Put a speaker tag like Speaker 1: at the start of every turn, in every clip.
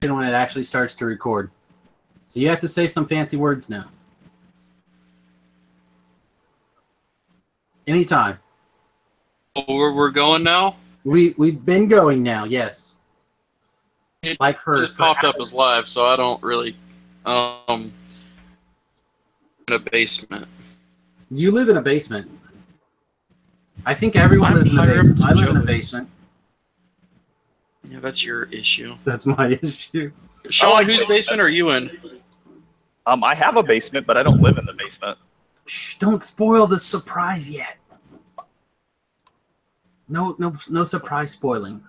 Speaker 1: when it actually starts to record. So you have to say some fancy words now. Anytime.
Speaker 2: We're going now?
Speaker 1: We've been going now, yes.
Speaker 2: It
Speaker 1: like
Speaker 2: just popped up as live, so I don't really in a basement.
Speaker 1: You live in a basement. I think everyone lives in a basement. I live in a basement.
Speaker 2: Yeah, that's your issue.
Speaker 1: That's my issue.
Speaker 2: Sean, whose basement are you in?
Speaker 3: I have a basement, but I don't live in the basement.
Speaker 1: Shh, don't spoil the surprise yet. No surprise spoiling.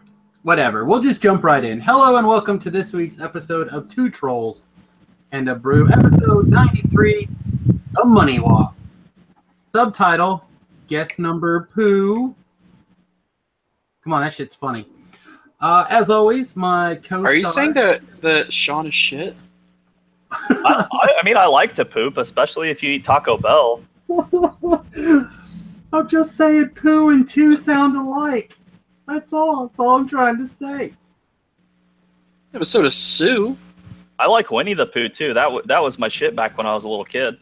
Speaker 1: Whatever. We'll just jump right in. Hello and welcome to this week's episode of Two Trolls and a Brew, episode 93, A Money Walk. Subtitle, guest number Pooh. Come on, that shit's funny. As always, my co-star...
Speaker 2: Are you saying that Sean is shit?
Speaker 3: I mean, I like to poop, especially if you eat Taco Bell.
Speaker 1: I'm just saying Pooh and two sound alike. That's all. That's all I'm trying to say.
Speaker 2: Yeah, but so does Sue.
Speaker 3: I like Winnie the Pooh, too. That was my shit back when I was a little kid.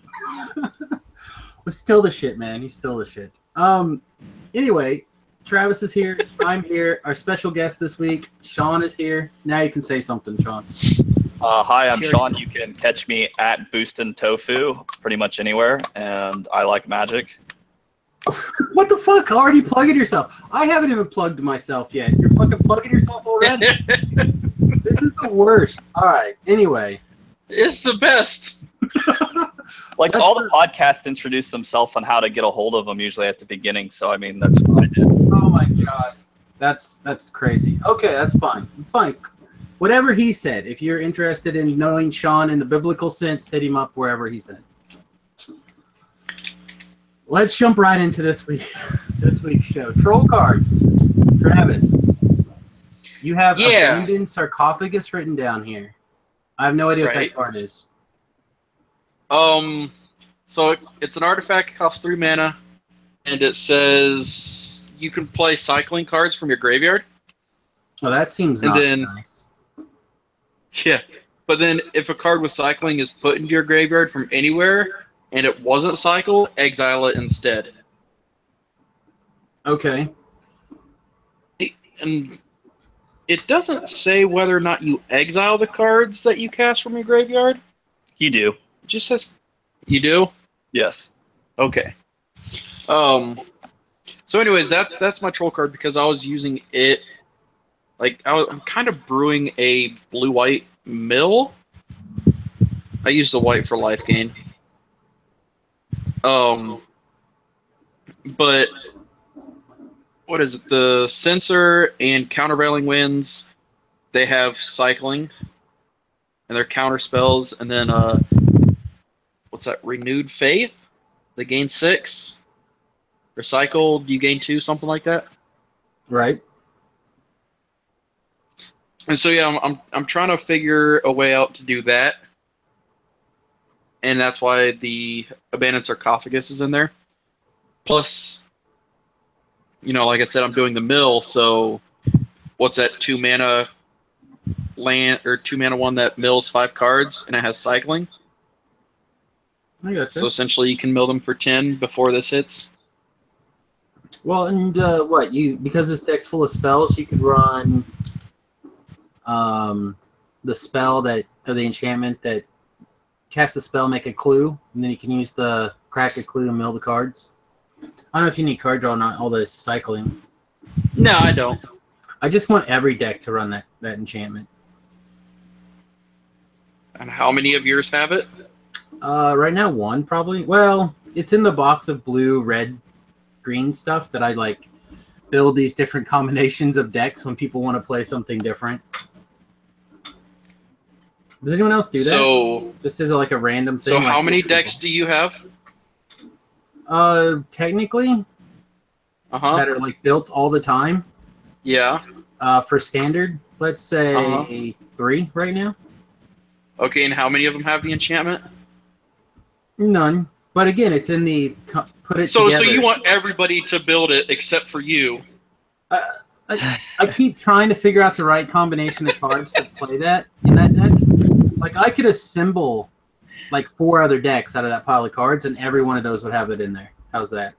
Speaker 1: But still the shit, man. He's still the shit. Anyway, Travis is here. I'm here. Our special guest this week, Sean, is here. Now you can say something, Sean.
Speaker 3: Hi, I'm Sean. You can catch me at Boostin' Tofu pretty much anywhere, and I like magic.
Speaker 1: What the fuck? Already plugging yourself? I haven't even plugged myself yet. You're fucking plugging yourself already? This is the worst. All right. Anyway.
Speaker 2: It's the best.
Speaker 3: Like, all the podcasts introduce themselves on how to get a hold of them usually at the beginning, so I mean, that's what I did.
Speaker 1: Oh my god. That's crazy. Okay, that's fine. It's fine. Whatever he said. If you're interested in knowing Sean in the biblical sense, hit him up wherever he said. Let's jump right into this week's show. Troll cards. Travis, you have Abandoned Sarcophagus written down here. I have no idea what that card is.
Speaker 2: So it's an artifact, costs 3 mana, and it says you can play cycling cards from your graveyard.
Speaker 1: Oh, that seems nice.
Speaker 2: Yeah, but then if a card with cycling is put into your graveyard from anywhere and it wasn't cycled, exile it instead.
Speaker 1: Okay.
Speaker 2: And it doesn't say whether or not you exile the cards that you cast from your graveyard.
Speaker 3: You do.
Speaker 2: It just says you do?
Speaker 3: Yes.
Speaker 2: Okay. So anyways, that's my troll card because I was using it. Like I'm kind of brewing a blue-white mill. I use the white for life gain. But what is it? The Censor and Countervailing Winds, they have cycling, and they're counter spells. And then what's that? Renewed Faith. They gain 6. Recycled, you gain 2, something like that.
Speaker 1: Right.
Speaker 2: And so yeah, I'm trying to figure a way out to do that. And that's why the Abandoned Sarcophagus is in there. Plus, you know, like I said, I'm doing the mill, so what's that 2 mana land or 2 mana one that mills 5 cards and it has cycling?
Speaker 1: I gotcha.
Speaker 2: So essentially you can mill them for 10 before this hits.
Speaker 1: Well, and because this deck's full of spells, you could run the spell or the enchantment that cast a spell, make a clue, and then you can use the crack a clue to mill the cards. I don't know if you need card draw or not, all this cycling.
Speaker 2: No, I don't.
Speaker 1: I just want every deck to run that enchantment.
Speaker 2: And how many of yours have it?
Speaker 1: Right now 1 probably. Well, it's in the box of blue, red, green stuff that I like build these different combinations of decks when people want to play something different. Does anyone else do that?
Speaker 2: So
Speaker 1: just as like a random thing.
Speaker 2: So how many decks do you have?
Speaker 1: Technically, that are like built all the time.
Speaker 2: Yeah.
Speaker 1: For standard, let's say 3 right now.
Speaker 2: Okay, and how many of them have the enchantment?
Speaker 1: None. But again, it's in the put it
Speaker 2: together. So you want everybody to build it except for you?
Speaker 1: I keep trying to figure out the right combination of cards to play that in that deck. Like, I could assemble like 4 other decks out of that pile of cards, and every one of those would have it in there. How's that?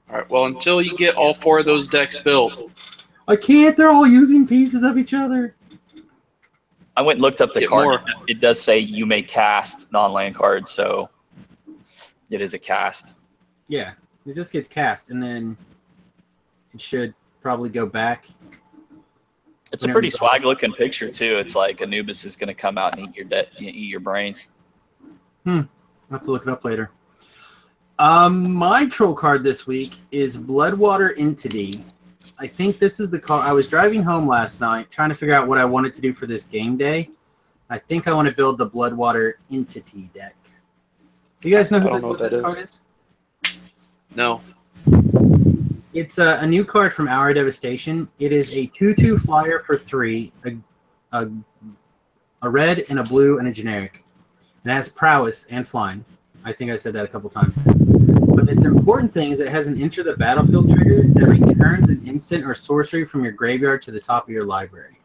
Speaker 2: All right. Well, until you get all 4 of those decks built,
Speaker 1: I can't. They're all using pieces of each other.
Speaker 3: I went and looked up the
Speaker 2: Get
Speaker 3: card.
Speaker 2: more.
Speaker 3: It does say you may cast non-land cards, so it is a cast.
Speaker 1: Yeah, it just gets cast, and then it should probably go back.
Speaker 3: It's a pretty swag-looking picture too. It's like Anubis is going to come out and eat your brains.
Speaker 1: I'll have to look it up later. My troll card this week is Bloodwater Entity. I think this is the card. I was driving home last night trying to figure out what I wanted to do for this game day. I think I want to build the Bloodwater Entity deck. Do you guys know who this card is?
Speaker 2: No.
Speaker 1: It's a new card from Our Devastation. It is a 2/2 flyer for 3, a red and a blue and a generic. It has prowess and flying. I think I said that a couple times. But its important thing is it has an enter the battlefield trigger that returns an instant or sorcery from your graveyard to the top of your library.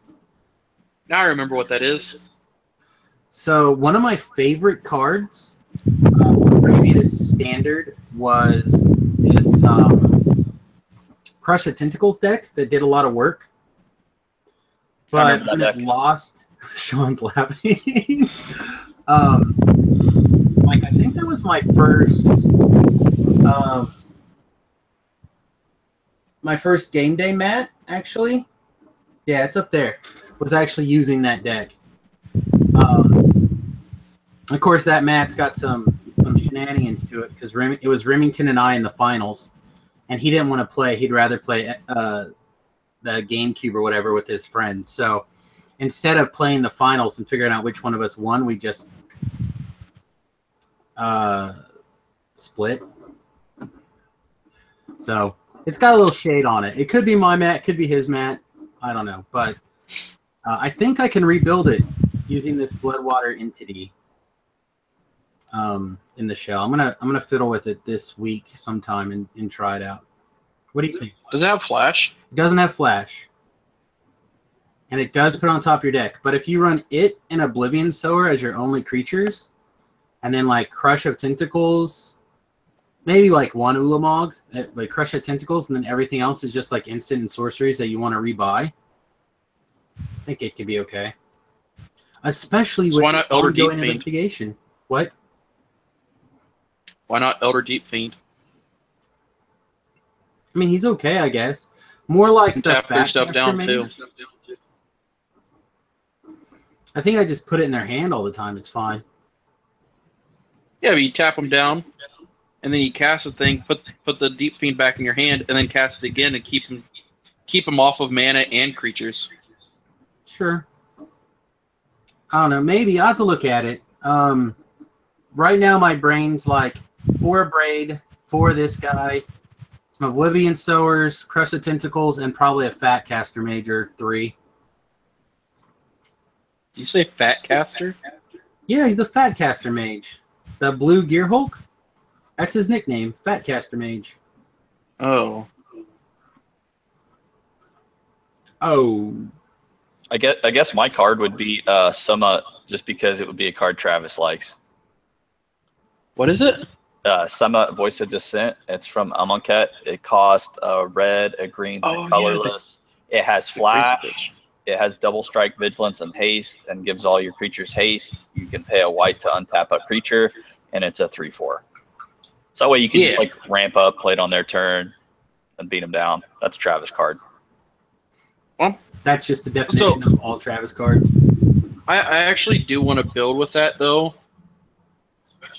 Speaker 2: Now I remember what that is.
Speaker 1: So one of my favorite cards from previous standard was this Crush the Tentacles deck that did a lot of work. But when it lost, Sean's laughing. Like, I think that was my first game day mat, actually. Yeah, it's up there. Was actually using that deck. Of course, that mat's got some shenanigans to it because it was Remington and I in the finals, and he didn't want to play. He'd rather play the GameCube or whatever with his friends. So instead of playing the finals and figuring out which one of us won, we just split. So it's got a little shade on it. It could be my mat, could be his mat. I don't know, but I think I can rebuild it using this Bloodwater Entity in the shell. I'm gonna fiddle with it this week sometime and try it out. What do you think?
Speaker 2: Does it have flash?
Speaker 1: It doesn't have flash, and it does put on top of your deck. But if you run it and Oblivion Sower as your only creatures, and then like Crush of Tentacles, maybe like one Ulamog, like Crush of Tentacles, and then everything else is just like instant and sorceries that you want to rebuy, I think it could be okay. Especially with the ongoing investigation. What?
Speaker 2: Why not Elder Deep Fiend?
Speaker 1: I mean, he's okay, I guess. More like the
Speaker 2: tap their stuff down too.
Speaker 1: I think I just put it in their hand all the time. It's fine.
Speaker 2: Yeah, but you tap them down, and then you cast the thing, put the Deep Fiend back in your hand, and then cast it again and keep them off of mana and creatures.
Speaker 1: Sure. I don't know. Maybe I'll have to look at it. Right now, my brain's like 4 Braid, 4 this guy, some Oblivion Sowers, Crush the Tentacles, and probably a Fat Caster Major 3.
Speaker 2: Did you say Fat Caster?
Speaker 1: Yeah, he's a Fat Caster Mage. The Blue Gear Hulk? That's his nickname, Fat Caster Mage.
Speaker 2: Oh.
Speaker 1: Oh.
Speaker 3: I guess my card would be Summa, just because it would be a card Travis likes.
Speaker 2: What is it?
Speaker 3: Summa, Voice of Dissent. It's from Amonkhet. It costs a red, a green, colorless. It has flash. It has double strike, vigilance, and haste, and gives all your creatures haste. You can pay a white to untap a creature, and it's a 3/4. So that way you can just like ramp up, play it on their turn, and beat them down. That's a Travis card.
Speaker 2: Well,
Speaker 1: that's just the definition of all Travis cards.
Speaker 2: I actually do want to build with that though,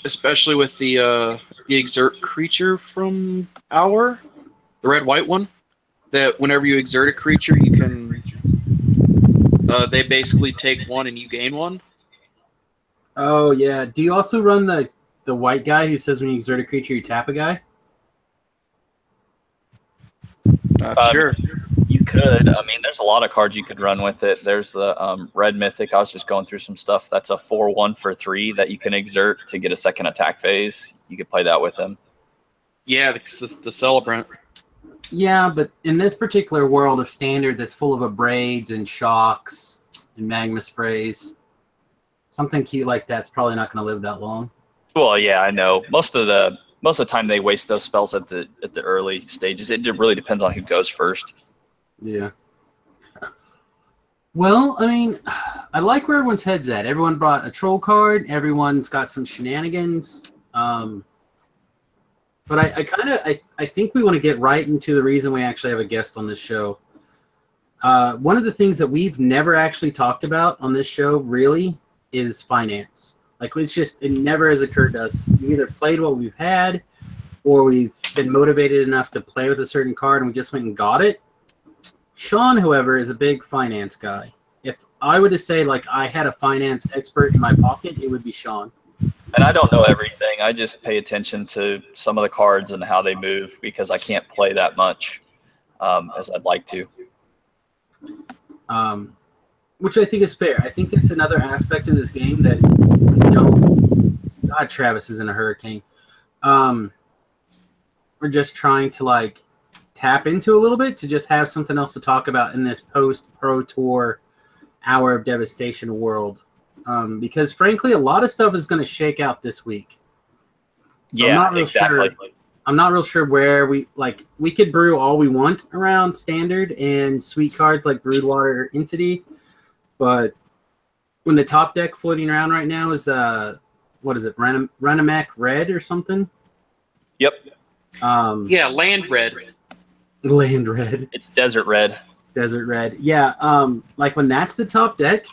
Speaker 2: especially with the exert creature from the red-white one. That whenever you exert a creature, you can. They basically take 1 and you gain 1.
Speaker 1: Oh yeah. Do you also run the white guy who says when you exert a creature you tap a guy?
Speaker 2: Sure.
Speaker 3: You could. I mean, there's a lot of cards you could run with it. There's the Red Mythic. I was just going through some stuff. That's a 4/1 for 3 that you can exert to get a second attack phase. You could play that with him.
Speaker 2: Yeah, the Celebrant.
Speaker 1: Yeah, but in this particular world of Standard that's full of abrades and shocks and magma sprays, something cute like that's probably not going to live that long.
Speaker 3: Well, yeah, I know. Most of the time they waste those spells at the early stages. It really depends on who goes first.
Speaker 1: Yeah. Well, I mean, I like where everyone's head's at. Everyone brought a troll card. Everyone's got some shenanigans. But I think we want to get right into the reason we actually have a guest on this show. One of the things that we've never actually talked about on this show really is finance. Like, it never has occurred to us. We either played what we've had, or we've been motivated enough to play with a certain card and we just went and got it. Sean, however, is a big finance guy. If I were to say, like, I had a finance expert in my pocket, it would be Sean.
Speaker 3: And I don't know everything. I just pay attention to some of the cards and how they move because I can't play that much as I'd like to.
Speaker 1: Which I think is fair. I think it's another aspect of this game that we don't. God, Travis is in a hurricane. We're just trying to like tap into a little bit to just have something else to talk about in this post-Pro Tour Hour of Devastation world. Because frankly, a lot of stuff is going to shake out this week. So
Speaker 3: yeah, exactly.
Speaker 1: I'm not real sure where we could brew all we want around Standard and sweet cards like Broodwater Entity, but when the top deck floating around right now is what is it, Renamac Red or something?
Speaker 3: Yep.
Speaker 2: Yeah, Land Red.
Speaker 1: Land Red.
Speaker 3: It's Desert Red.
Speaker 1: Desert Red. Yeah. Like when that's the top deck,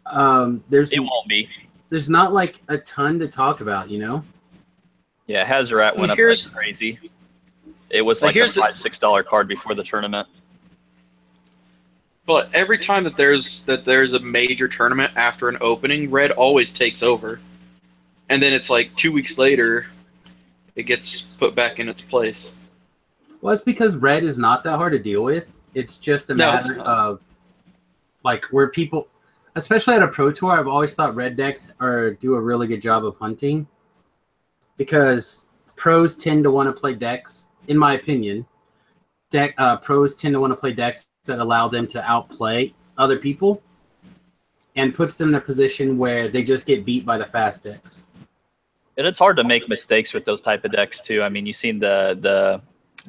Speaker 1: it won't be. There's not like a ton to talk about, you know?
Speaker 3: Yeah, Hazoret went up like crazy. It was like a $5-6 card before the tournament.
Speaker 2: But every time that there's a major tournament after an opening, Red always takes over. And then it's like 2 weeks later, it gets put back in its place.
Speaker 1: Well, it's because Red is not that hard to deal with. It's just a matter of like where people, especially at a Pro Tour, I've always thought Red decks do a really good job of hunting. Because pros tend to want to play decks, in my opinion, pros tend to want to play decks that allow them to outplay other people and puts them in a position where they just get beat by the fast decks.
Speaker 3: And it's hard to make mistakes with those type of decks, too. I mean, you've seen the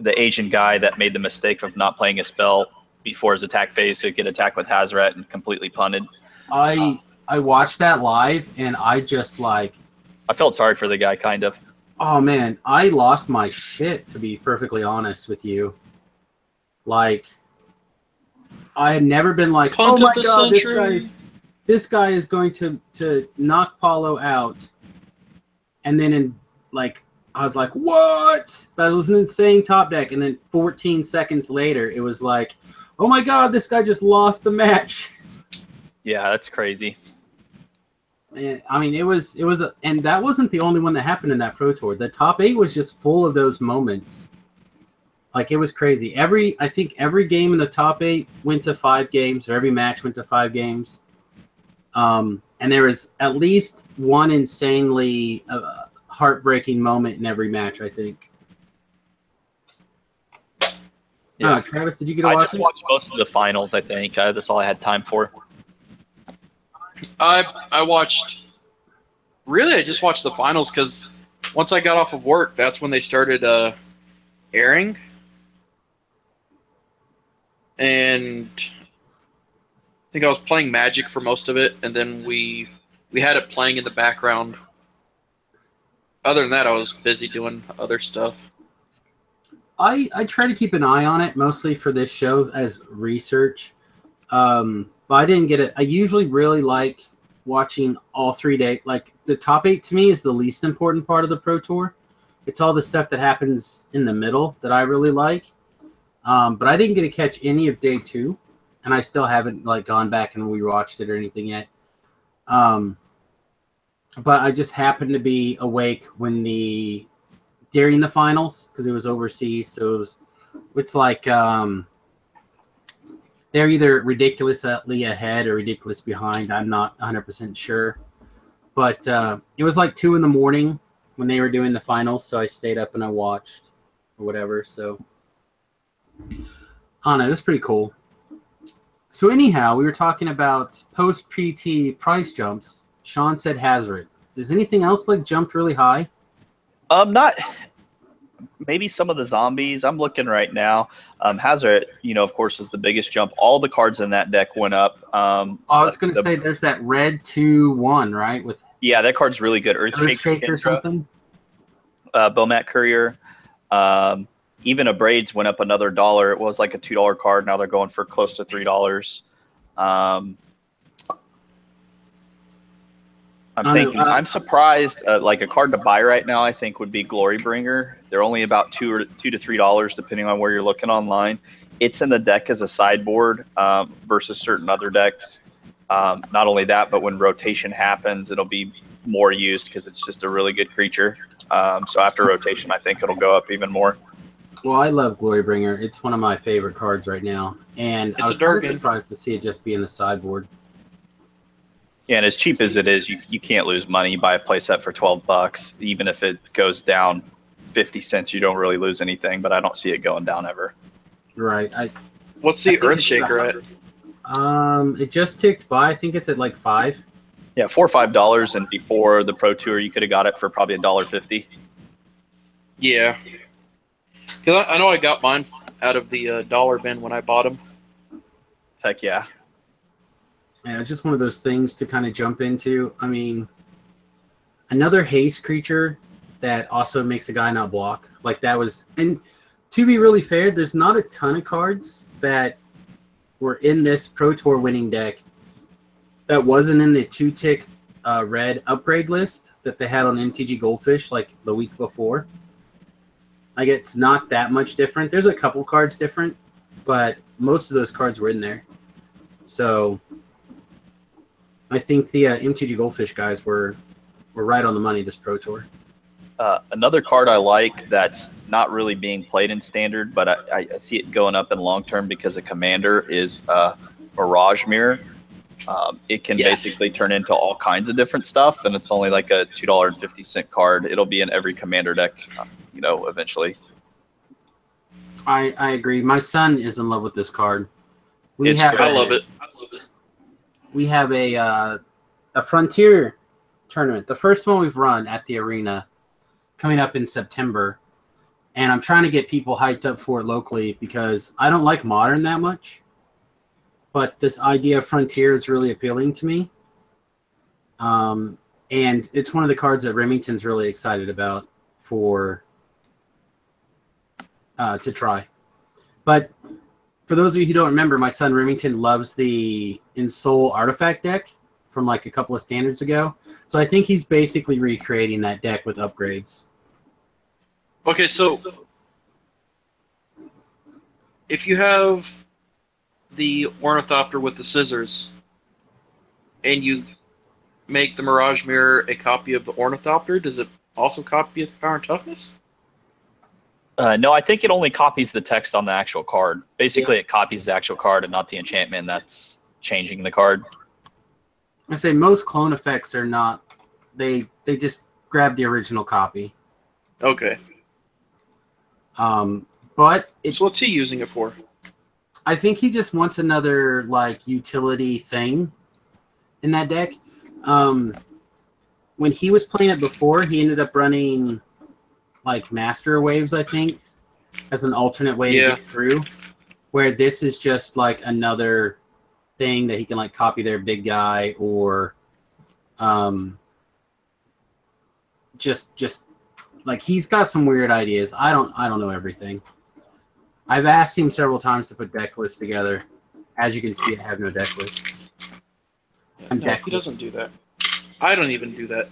Speaker 3: Asian guy that made the mistake of not playing a spell before his attack phase to get attacked with Hazoret and completely punted.
Speaker 1: I watched that live, and I just like...
Speaker 3: I felt sorry for the guy, kind of.
Speaker 1: Oh, man. I lost my shit, to be perfectly honest with you. Like, I had never been like, oh my god, this guy is going to knock Paulo out. And then, I was like, what? That was an insane top deck. And then 14 seconds later, it was like, oh my god, this guy just lost the match.
Speaker 3: Yeah, that's crazy.
Speaker 1: I mean, and that wasn't the only one that happened in that Pro Tour. The top 8 was just full of those moments. Like, it was crazy. I think every game in the top 8 went to 5 games, or every match went to 5 games. And there was at least one insanely heartbreaking moment in every match, I think. Yeah, Travis, did you get to watch it?
Speaker 3: I just watched most of the finals, I think. That's all I had time for.
Speaker 2: I just watched the finals because once I got off of work, that's when they started airing. And I think I was playing Magic for most of it, and then we had it playing in the background. Other than that, I was busy doing other stuff.
Speaker 1: I try to keep an eye on it, mostly for this show as research. But I didn't get it. I usually really like watching all 3 days. Like, the top 8 to me is the least important part of the Pro Tour. It's all the stuff that happens in the middle that I really like. But I didn't get to catch any of day 2, and I still haven't gone back and rewatched it or anything yet. But I just happened to be awake during the finals because it was overseas. So it's like they're either ridiculously ahead or ridiculous behind. I'm not 100% sure. But it was like 2 in the morning when they were doing the finals, so I stayed up and I watched or whatever. So I don't know, it was pretty cool. So anyhow, we were talking about post-PT price jumps. Sean said Hazard. Does anything else like jumped really high?
Speaker 3: Not maybe some of the zombies. I'm looking right now. Hazard, of course, is the biggest jump. All the cards in that deck went up.
Speaker 1: I was going to say there's that red 2/1, right? With
Speaker 3: that card's really good.
Speaker 1: Earthshake or something.
Speaker 3: Bomat Courier. Even Abrades went up another $1. It was like a $2 card. Now they're going for close to $3. I'm surprised. Like a card to buy right now, I think would be Glorybringer. They're only about $2 to $3, depending on where you're looking online. It's in the deck as a sideboard versus certain other decks. Not only that, but when rotation happens, it'll be more used because it's just a really good creature. So after rotation, I think it'll go up even more.
Speaker 1: Well, I love Glorybringer. It's one of my favorite cards right now, and I was kind of surprised to see it just be in the sideboard.
Speaker 3: Yeah, and as cheap as it is, you can't lose money. You buy a playset for $12, even if it goes down 50 cents, you don't really lose anything. But I don't see it going down ever.
Speaker 1: Right.
Speaker 2: What's the Earthshaker
Speaker 1: at? It just ticked by. I think it's at like $5.
Speaker 3: Yeah, $4 or $5, and before the Pro Tour, you could have got it for probably $1.50.
Speaker 2: Yeah. Because I know I got mine out of the dollar bin when I bought them.
Speaker 3: Heck yeah.
Speaker 1: Yeah, it's just one of those things to kind of jump into. I mean, another haste creature that also makes a guy not block. Like that was... And to be really fair, there's not a ton of cards that were in this Pro Tour winning deck that wasn't in the 2-tick red upgrade list that they had on MTG Goldfish like the week before. Like, it's not that much different. There's a couple cards different, but most of those cards were in there. So I think the MTG Goldfish guys were right on the money this Pro Tour.
Speaker 3: Another card I like that's not really being played in Standard, but I see it going up in long term because a Commander is Mirage Mirror. It can basically turn into all kinds of different stuff, and it's only like a $2.50 card. It'll be in every Commander deck, eventually.
Speaker 1: I agree. My son is in love with this card.
Speaker 2: I love it.
Speaker 1: We have a Frontier tournament, the first one we've run at the arena, coming up in September, and I'm trying to get people hyped up for it locally because I don't like Modern that much. But this idea of Frontier is really appealing to me. And it's one of the cards that Remington's really excited about to try. But for those of you who don't remember, my son Remington loves the Ensoul Artifact deck from like a couple of standards ago. So I think he's basically recreating that deck with upgrades.
Speaker 2: Okay, so if you have the Ornithopter with the scissors, and you make the Mirage Mirror a copy of the Ornithopter, does it also copy the Power and Toughness?
Speaker 3: No, I think it only copies the text on the actual card. Basically, it copies the actual card and not the enchantment that's changing the card.
Speaker 1: I say most clone effects are not. They just grab the original copy.
Speaker 2: Okay.
Speaker 1: But
Speaker 2: so what's he using it for?
Speaker 1: I think he just wants another like utility thing in that deck. When he was playing it before, he ended up running like Master Waves, I think, as an alternate way to get through. Where this is just like another thing that he can like copy their big guy or just like he's got some weird ideas. I don't know everything. I've asked him several times to put deck lists together. As you can see, I have no deck list.
Speaker 2: No, he doesn't do that. I don't even do that.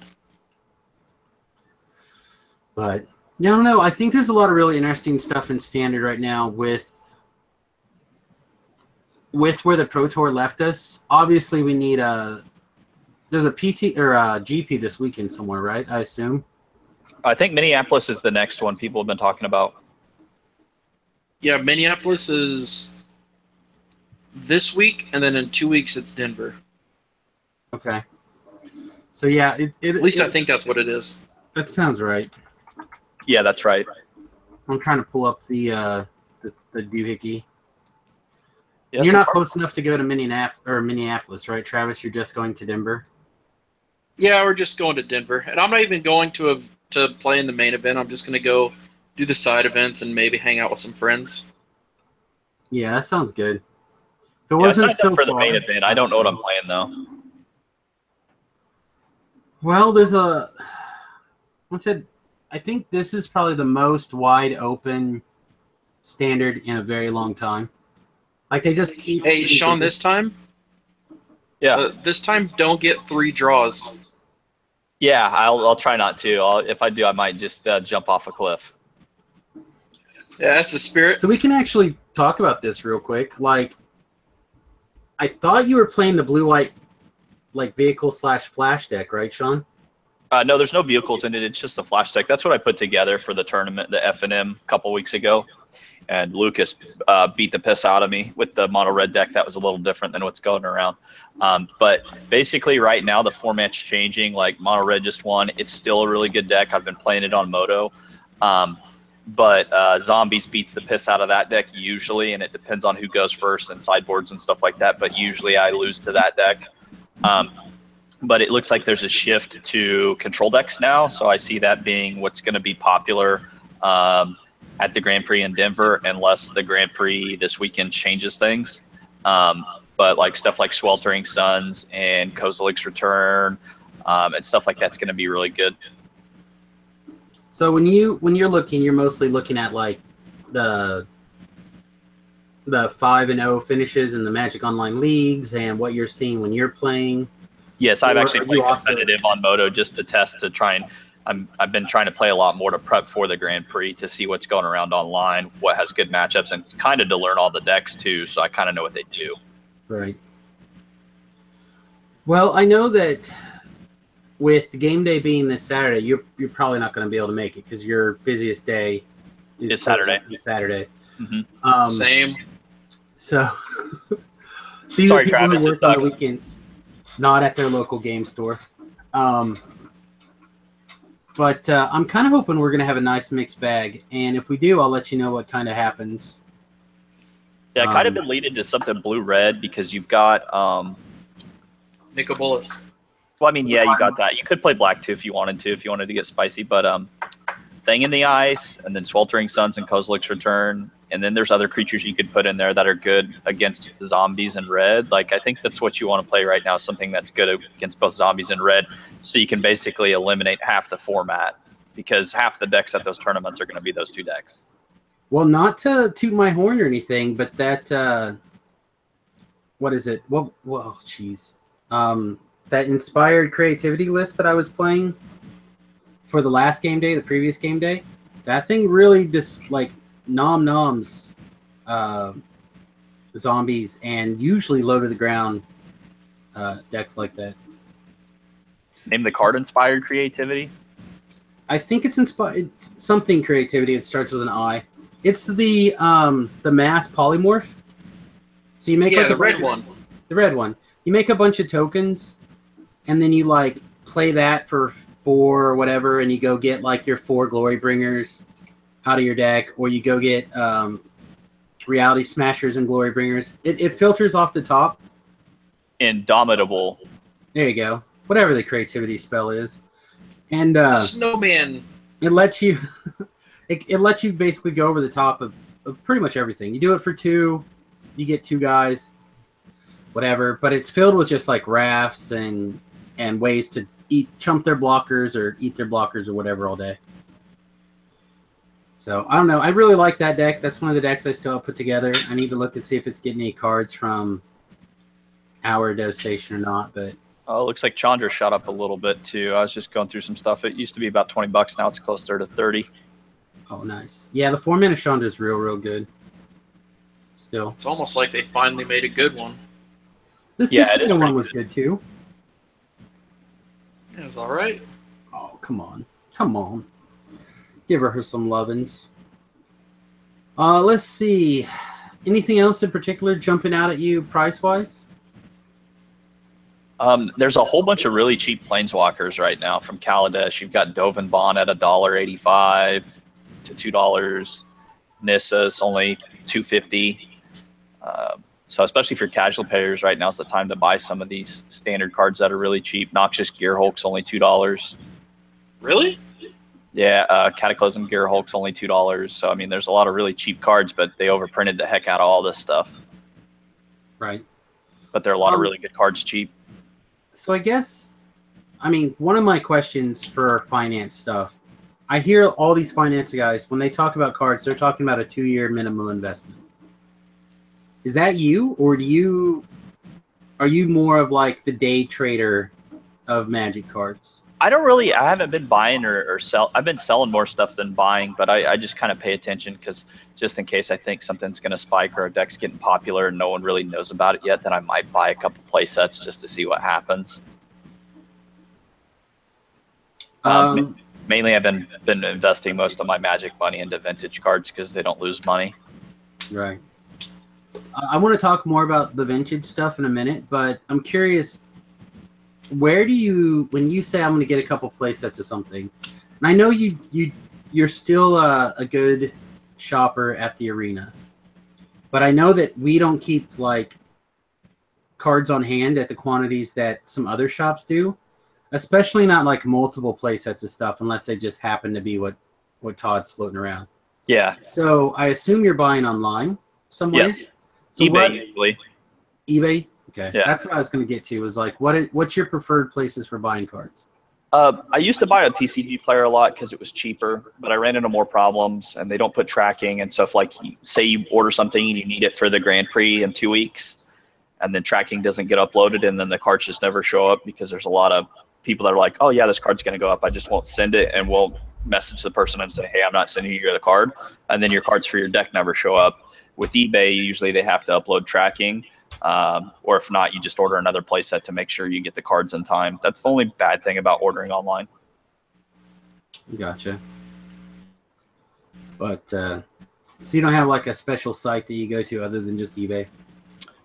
Speaker 1: But yeah, I don't know. I think there's a lot of really interesting stuff in Standard right now with where the Pro Tour left us. Obviously, we need there's a PT or a GP this weekend somewhere, right? I assume.
Speaker 3: I think Minneapolis is the next one people have been talking about.
Speaker 2: Yeah, Minneapolis is this week, and then in 2 weeks it's Denver.
Speaker 1: Okay. So yeah,
Speaker 2: at least I think that's what it is.
Speaker 1: That sounds right.
Speaker 3: Yeah, that's right.
Speaker 1: I'm trying to pull up the the doohickey.
Speaker 3: Yeah,
Speaker 1: You're
Speaker 3: some
Speaker 1: not close enough to go to Minneapolis, right, Travis? You're just going to Denver.
Speaker 2: Yeah, we're just going to Denver, and I'm not even going to play in the main event. I'm just going to go do the side events and maybe hang out with some friends.
Speaker 1: Yeah, that sounds good. If it
Speaker 3: I
Speaker 1: wasn't
Speaker 3: signed up
Speaker 1: so
Speaker 3: for the
Speaker 1: far,
Speaker 3: main event. I don't know what I'm playing though.
Speaker 1: Well, there's a. I think this is probably the most wide open standard in a very long time. Like they just keep.
Speaker 2: Hey, Sean, this time don't get 3 draws.
Speaker 3: Yeah, I'll try not to. If I do, I might just jump off a cliff.
Speaker 2: Yeah, that's the spirit.
Speaker 1: So we can actually talk about this real quick. Like, I thought you were playing the blue-white, like vehicle/flash deck, right, Sean?
Speaker 3: No, there's no vehicles in it. It's just a flash deck. That's what I put together for the tournament, the F&M, a couple weeks ago. And Lucas beat the piss out of me with the mono red deck. That was a little different than what's going around. But basically, right now the format's changing. Like mono red just won. It's still a really good deck. I've been playing it on Moto. But Zombies beats the piss out of that deck usually, and it depends on who goes first and sideboards and stuff like that. But usually I lose to that deck. But it looks like there's a shift to control decks now, so I see that being what's going to be popular at the Grand Prix in Denver, unless the Grand Prix this weekend changes things. But like stuff like Sweltering Suns and Kozilek's Return and stuff like that's going to be really good.
Speaker 1: So when you're looking, you're mostly looking at like the 5-0 finishes in the Magic Online leagues and what you're seeing when you're playing.
Speaker 3: Yes, I've actually played competitive on Moto just to test to try and I've been trying to play a lot more to prep for the Grand Prix to see what's going around online, what has good matchups, and kind of to learn all the decks too, so I kind of know what they do.
Speaker 1: Right. Well, I know that with game day being this Saturday, you're probably not going to be able to make it because your busiest day is
Speaker 3: Saturday.
Speaker 1: Mm-hmm.
Speaker 2: Same.
Speaker 1: So these
Speaker 3: Sorry,
Speaker 1: are people
Speaker 3: Travis,
Speaker 1: who work on the weekends, not at their local game store. But I'm kind of hoping we're going to have a nice mixed bag. And if we do, I'll let you know what kind of happens.
Speaker 3: Yeah, I kind of been leading to something blue-red because you've got
Speaker 2: Nicobolas.
Speaker 3: Well, I mean, yeah, you got that. You could play black too if you wanted to get spicy. But Thing in the Ice, and then Sweltering Suns and Kozilek's Return, and then there's other creatures you could put in there that are good against the zombies in red. Like I think that's what you want to play right now, something that's good against both zombies and red, so you can basically eliminate half the format because half the decks at those tournaments are going to be those 2 decks.
Speaker 1: Well, not to toot my horn or anything, but that what is it? Whoa, jeez. That inspired creativity list that I was playing for the last game day, the previous game day, that thing really just like noms zombies and usually low to the ground decks like that.
Speaker 3: Name the card inspired creativity.
Speaker 1: I think it's inspired something creativity. It starts with an I. It's the mass polymorph. So you make like
Speaker 2: the red one.
Speaker 1: The red one. You make a bunch of tokens, and then you like play that for 4 or whatever, and you go get like your 4 glory bringers out of your deck, or you go get reality smashers and glory bringers. It filters off the top.
Speaker 3: Indomitable.
Speaker 1: There you go. Whatever the creativity spell is, and
Speaker 2: Snowman.
Speaker 1: It lets you. It lets you basically go over the top of pretty much everything. You do it for 2, you get 2 guys, whatever. But it's filled with just like rafts and ways to chump their blockers or eat their blockers or whatever all day. So I don't know. I really like that deck. That's one of the decks I still have put together. I need to look and see if it's getting any cards from our devastation or not. But
Speaker 3: it looks like Chandra shot up a little bit too. I was just going through some stuff. It used to be about $20. Now it's closer to 30.
Speaker 1: Oh, nice. Yeah, the 4-mana Chandra is real good. Still,
Speaker 2: it's almost like they finally made a good one.
Speaker 1: The 6-mana one was good too.
Speaker 2: It was all right.
Speaker 1: Oh, come on. Give her some lovin's. Let's see. Anything else in particular jumping out at you price-wise?
Speaker 3: There's a whole bunch of really cheap planeswalkers right now from Kaladesh. You've got Dovin Bond at $1.85 to $2. Nissa's only $250. So especially for casual players, right now is the time to buy some of these standard cards that are really cheap. Noxious Gear Hulk's only $2.
Speaker 2: Really?
Speaker 3: Yeah, Cataclysm Gear Hulk's only $2. So I mean, there's a lot of really cheap cards, but they overprinted the heck out of all this stuff.
Speaker 1: Right.
Speaker 3: But there are a lot of really good cards cheap.
Speaker 1: So I guess, I mean, one of my questions for finance stuff, I hear all these finance guys, when they talk about cards, they're talking about a 2-year minimum investment. Is that you, or are you more of like the day trader of Magic cards?
Speaker 3: I haven't been buying or sell. I've been selling more stuff than buying, but I just kind of pay attention because just in case I think something's going to spike or a deck's getting popular and no one really knows about it yet, then I might buy a couple play sets just to see what happens. Mainly I've been investing most of my Magic money into vintage cards because they don't lose money.
Speaker 1: Right. I want to talk more about the vintage stuff in a minute, but I'm curious, where do you, when you say I'm going to get a couple play sets of something, and I know you're still a good shopper at the arena, but I know that we don't keep like cards on hand at the quantities that some other shops do, especially not like multiple play sets of stuff unless they just happen to be what Todd's floating around.
Speaker 3: Yeah.
Speaker 1: So I assume you're buying online somewhere?
Speaker 3: Yes.
Speaker 1: So
Speaker 3: eBay usually.
Speaker 1: eBay? Okay.
Speaker 3: Yeah.
Speaker 1: That's what I was going to get to, was like, what's your preferred places for buying cards?
Speaker 3: I used to buy a TCG player a lot because it was cheaper, but I ran into more problems, and they don't put tracking. And so if, like, say you order something and you need it for the Grand Prix in 2 weeks, and then tracking doesn't get uploaded, and then the cards just never show up because there's a lot of people that are like, oh, yeah, this card's going to go up. I just won't send it, and we'll message the person and say, hey, I'm not sending you the card. And then your cards for your deck never show up. With eBay, usually they have to upload tracking. Or if not, you just order another playset to make sure you get the cards in time. That's the only bad thing about ordering online.
Speaker 1: Gotcha. But so you don't have like a special site that you go to other than just eBay?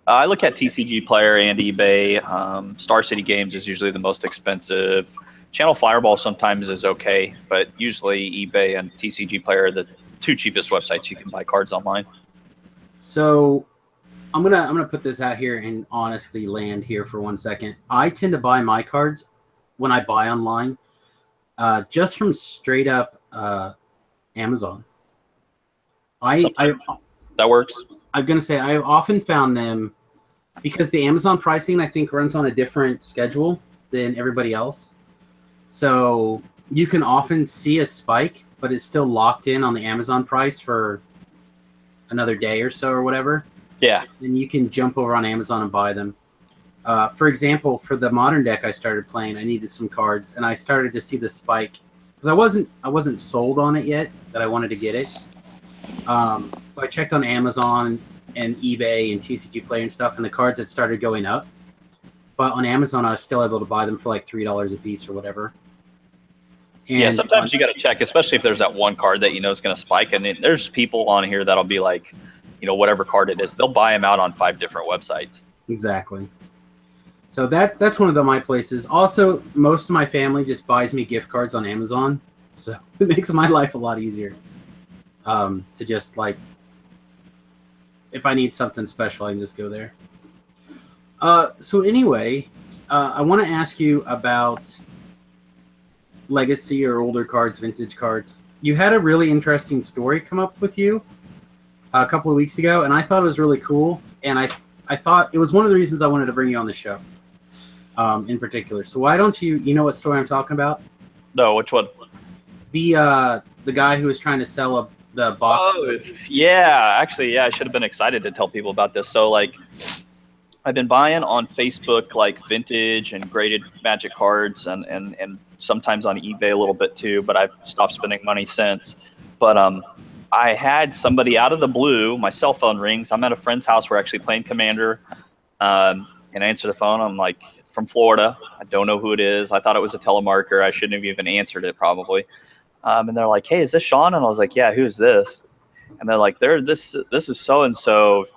Speaker 3: I look at TCG Player and eBay. Star City Games is usually the most expensive. Channel Fireball sometimes is okay, but usually eBay and TCG Player are the two cheapest websites you can buy cards online.
Speaker 1: So I'm gonna put this out here and honestly land here for 1 second. I tend to buy my cards when I buy online, just from straight up Amazon. That
Speaker 3: works.
Speaker 1: I'm gonna say I've often found them because the Amazon pricing, I think, runs on a different schedule than everybody else. So you can often see a spike, but it's still locked in on the Amazon price for another day or so or whatever.
Speaker 3: Yeah.
Speaker 1: And you can jump over on Amazon and buy them. For example, for the modern deck I started playing, I needed some cards, and I started to see the spike because I wasn't sold on it yet that I wanted to get it. So I checked on Amazon and eBay and TCG Player and stuff, and the cards had started going up. But on Amazon, I was still able to buy them for like $3 a piece or whatever. And
Speaker 3: yeah, sometimes you got to check, especially if there's that one card that you know is going to spike. And there's people on here that'll be like, you know, whatever card it is, they'll buy them out on 5 different websites.
Speaker 1: Exactly. So that's one of my places. Also, most of my family just buys me gift cards on Amazon, so it makes my life a lot easier. To just like, if I need something special, I can just go there. So anyway, I want to ask you about legacy or older cards, vintage cards. You had a really interesting story come up with you a couple of weeks ago, and I thought it was really cool. And I thought it was one of the reasons I wanted to bring you on the show, in particular. So why don't you know what story I'm talking about?
Speaker 3: No, which one?
Speaker 1: The guy who was trying to sell the box.
Speaker 3: Oh, yeah. Actually, yeah, I should have been excited to tell people about this. So, like, I've been buying on Facebook, like, vintage and graded Magic cards, and sometimes on eBay a little bit too, but I've stopped spending money since. But I had somebody out of the blue, my cell phone rings. I'm at a friend's house. We're actually playing Commander, and I answer the phone. I'm like, from Florida. I don't know who it is. I thought it was a telemarketer. I shouldn't have even answered it probably. And they're like, hey, is this Sean? And I was like, yeah, who's this? And they're like, this is so-and-so.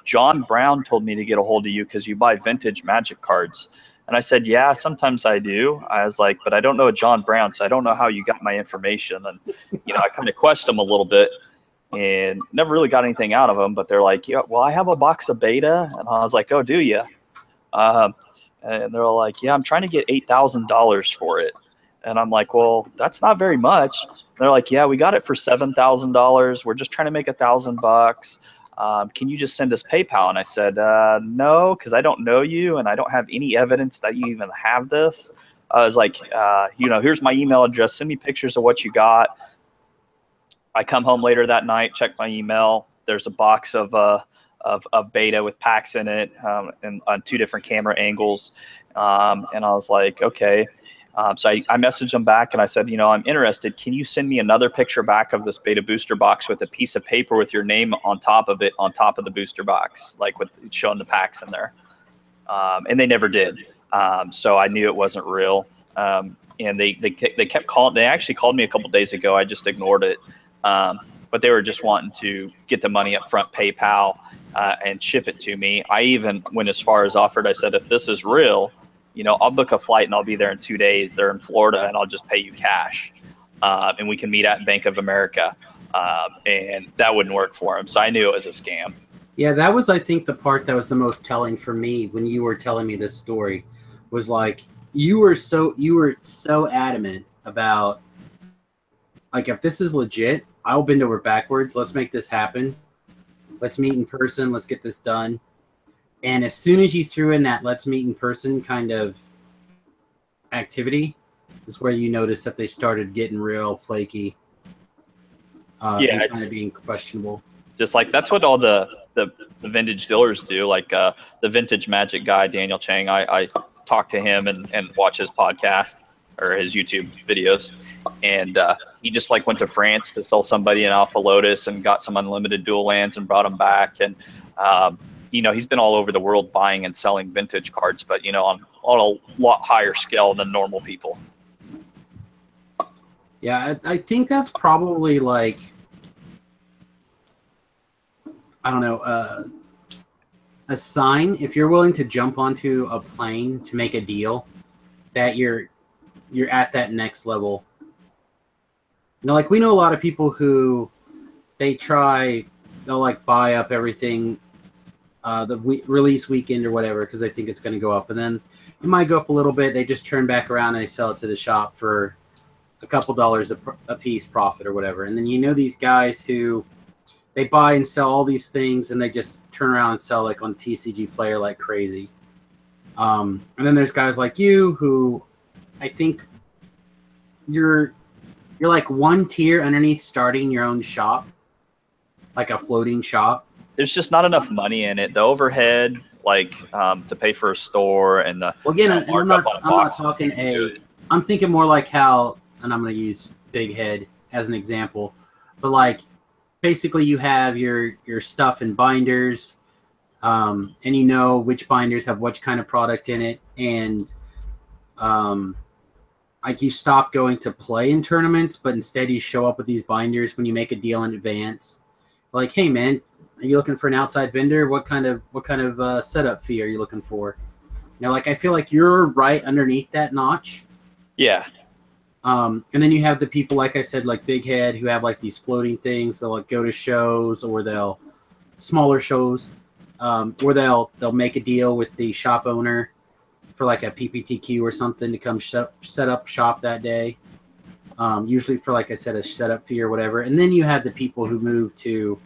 Speaker 3: John Brown told me to get a hold of you because you buy vintage Magic cards. And I said, yeah, sometimes I do. I was like, but I don't know a John Brown, so I don't know how you got my information. And, you know, I kind of questioned him a little bit. and never really got anything out of them. But they're like, yeah, well, I have a box of beta, and I was like, oh, do you? And they're like, yeah, I'm trying to get $8,000 for it. And I'm like, well, that's not very much. They're like, yeah, we got it for $7,000. We're just trying to make $1,000. Can you just send us PayPal? And I said, no, because I don't know you and I don't have any evidence that you even have this. I was like, here's my email address. Send me pictures of what you got. I come home later that night, check my email. There's a box of beta with packs in it, and on 2 different camera angles. And I was like, okay. So I messaged them back and I said, I'm interested. Can you send me another picture back of this beta booster box with a piece of paper with your name on top of it, on top of the booster box, like with showing the packs in there? And they never did. So I knew it wasn't real. And they kept calling. They actually called me a couple days ago. I just ignored it. But they were just wanting to get the money up front, PayPal, and ship it to me. I even went as far as offered. I said, if this is real, I'll book a flight and I'll be there in 2 days. They're in Florida, and I'll just pay you cash, and we can meet at Bank of America. And that wouldn't work for him. So I knew it was a scam.
Speaker 1: Yeah, that was, I think, the part that was the most telling for me when you were telling me this story. Was like you were so adamant about, like, if this is legit, I'll bend over backwards. Let's make this happen. Let's meet in person. Let's get this done. And as soon as you threw in that let's meet in person kind of activity, is where you notice that they started getting real flaky. And kind of being questionable.
Speaker 3: Just like that's what all the vintage dealers do. Like the Vintage Magic guy, Daniel Chang, I talk to him and watch his podcast or his YouTube videos. And he just like went to France to sell somebody an Alpha Lotus and got some unlimited dual lands and brought them back. And, he's been all over the world buying and selling vintage cards, but, on a lot higher scale than normal people.
Speaker 1: Yeah, I think that's probably like, I don't know, a sign, if you're willing to jump onto a plane to make a deal, that you're at that next level. Like we know a lot of people who they'll like buy up everything the release weekend or whatever because they think it's going to go up, and then it might go up a little bit. They just turn back around and they sell it to the shop for a couple dollars a piece profit or whatever. And then these guys who they buy and sell all these things and they just turn around and sell like on TCG Player like crazy. And then there's guys like you who I think you're like one tier underneath starting your own shop, like a floating shop.
Speaker 3: There's just not enough money in it. The overhead, like to pay for a store and the
Speaker 1: I'm not talking I'm thinking more like how, and I'm going to use Big Head as an example, but like basically you have your stuff in binders, and which binders have which kind of product in it, and like you stop going to play in tournaments, but instead you show up with these binders when you make a deal in advance. Like, hey man, are you looking for an outside vendor? What kind of setup fee are you looking for? Like I feel like you're right underneath that notch.
Speaker 3: Yeah.
Speaker 1: And then you have the people, like I said, like Big Head, who have like these floating things. They'll like go to shows, or smaller shows, or they'll make a deal with the shop owner for like a PPTQ or something to come set up shop that day. Usually for, like I said, a setup fee or whatever. And then you have the people who move to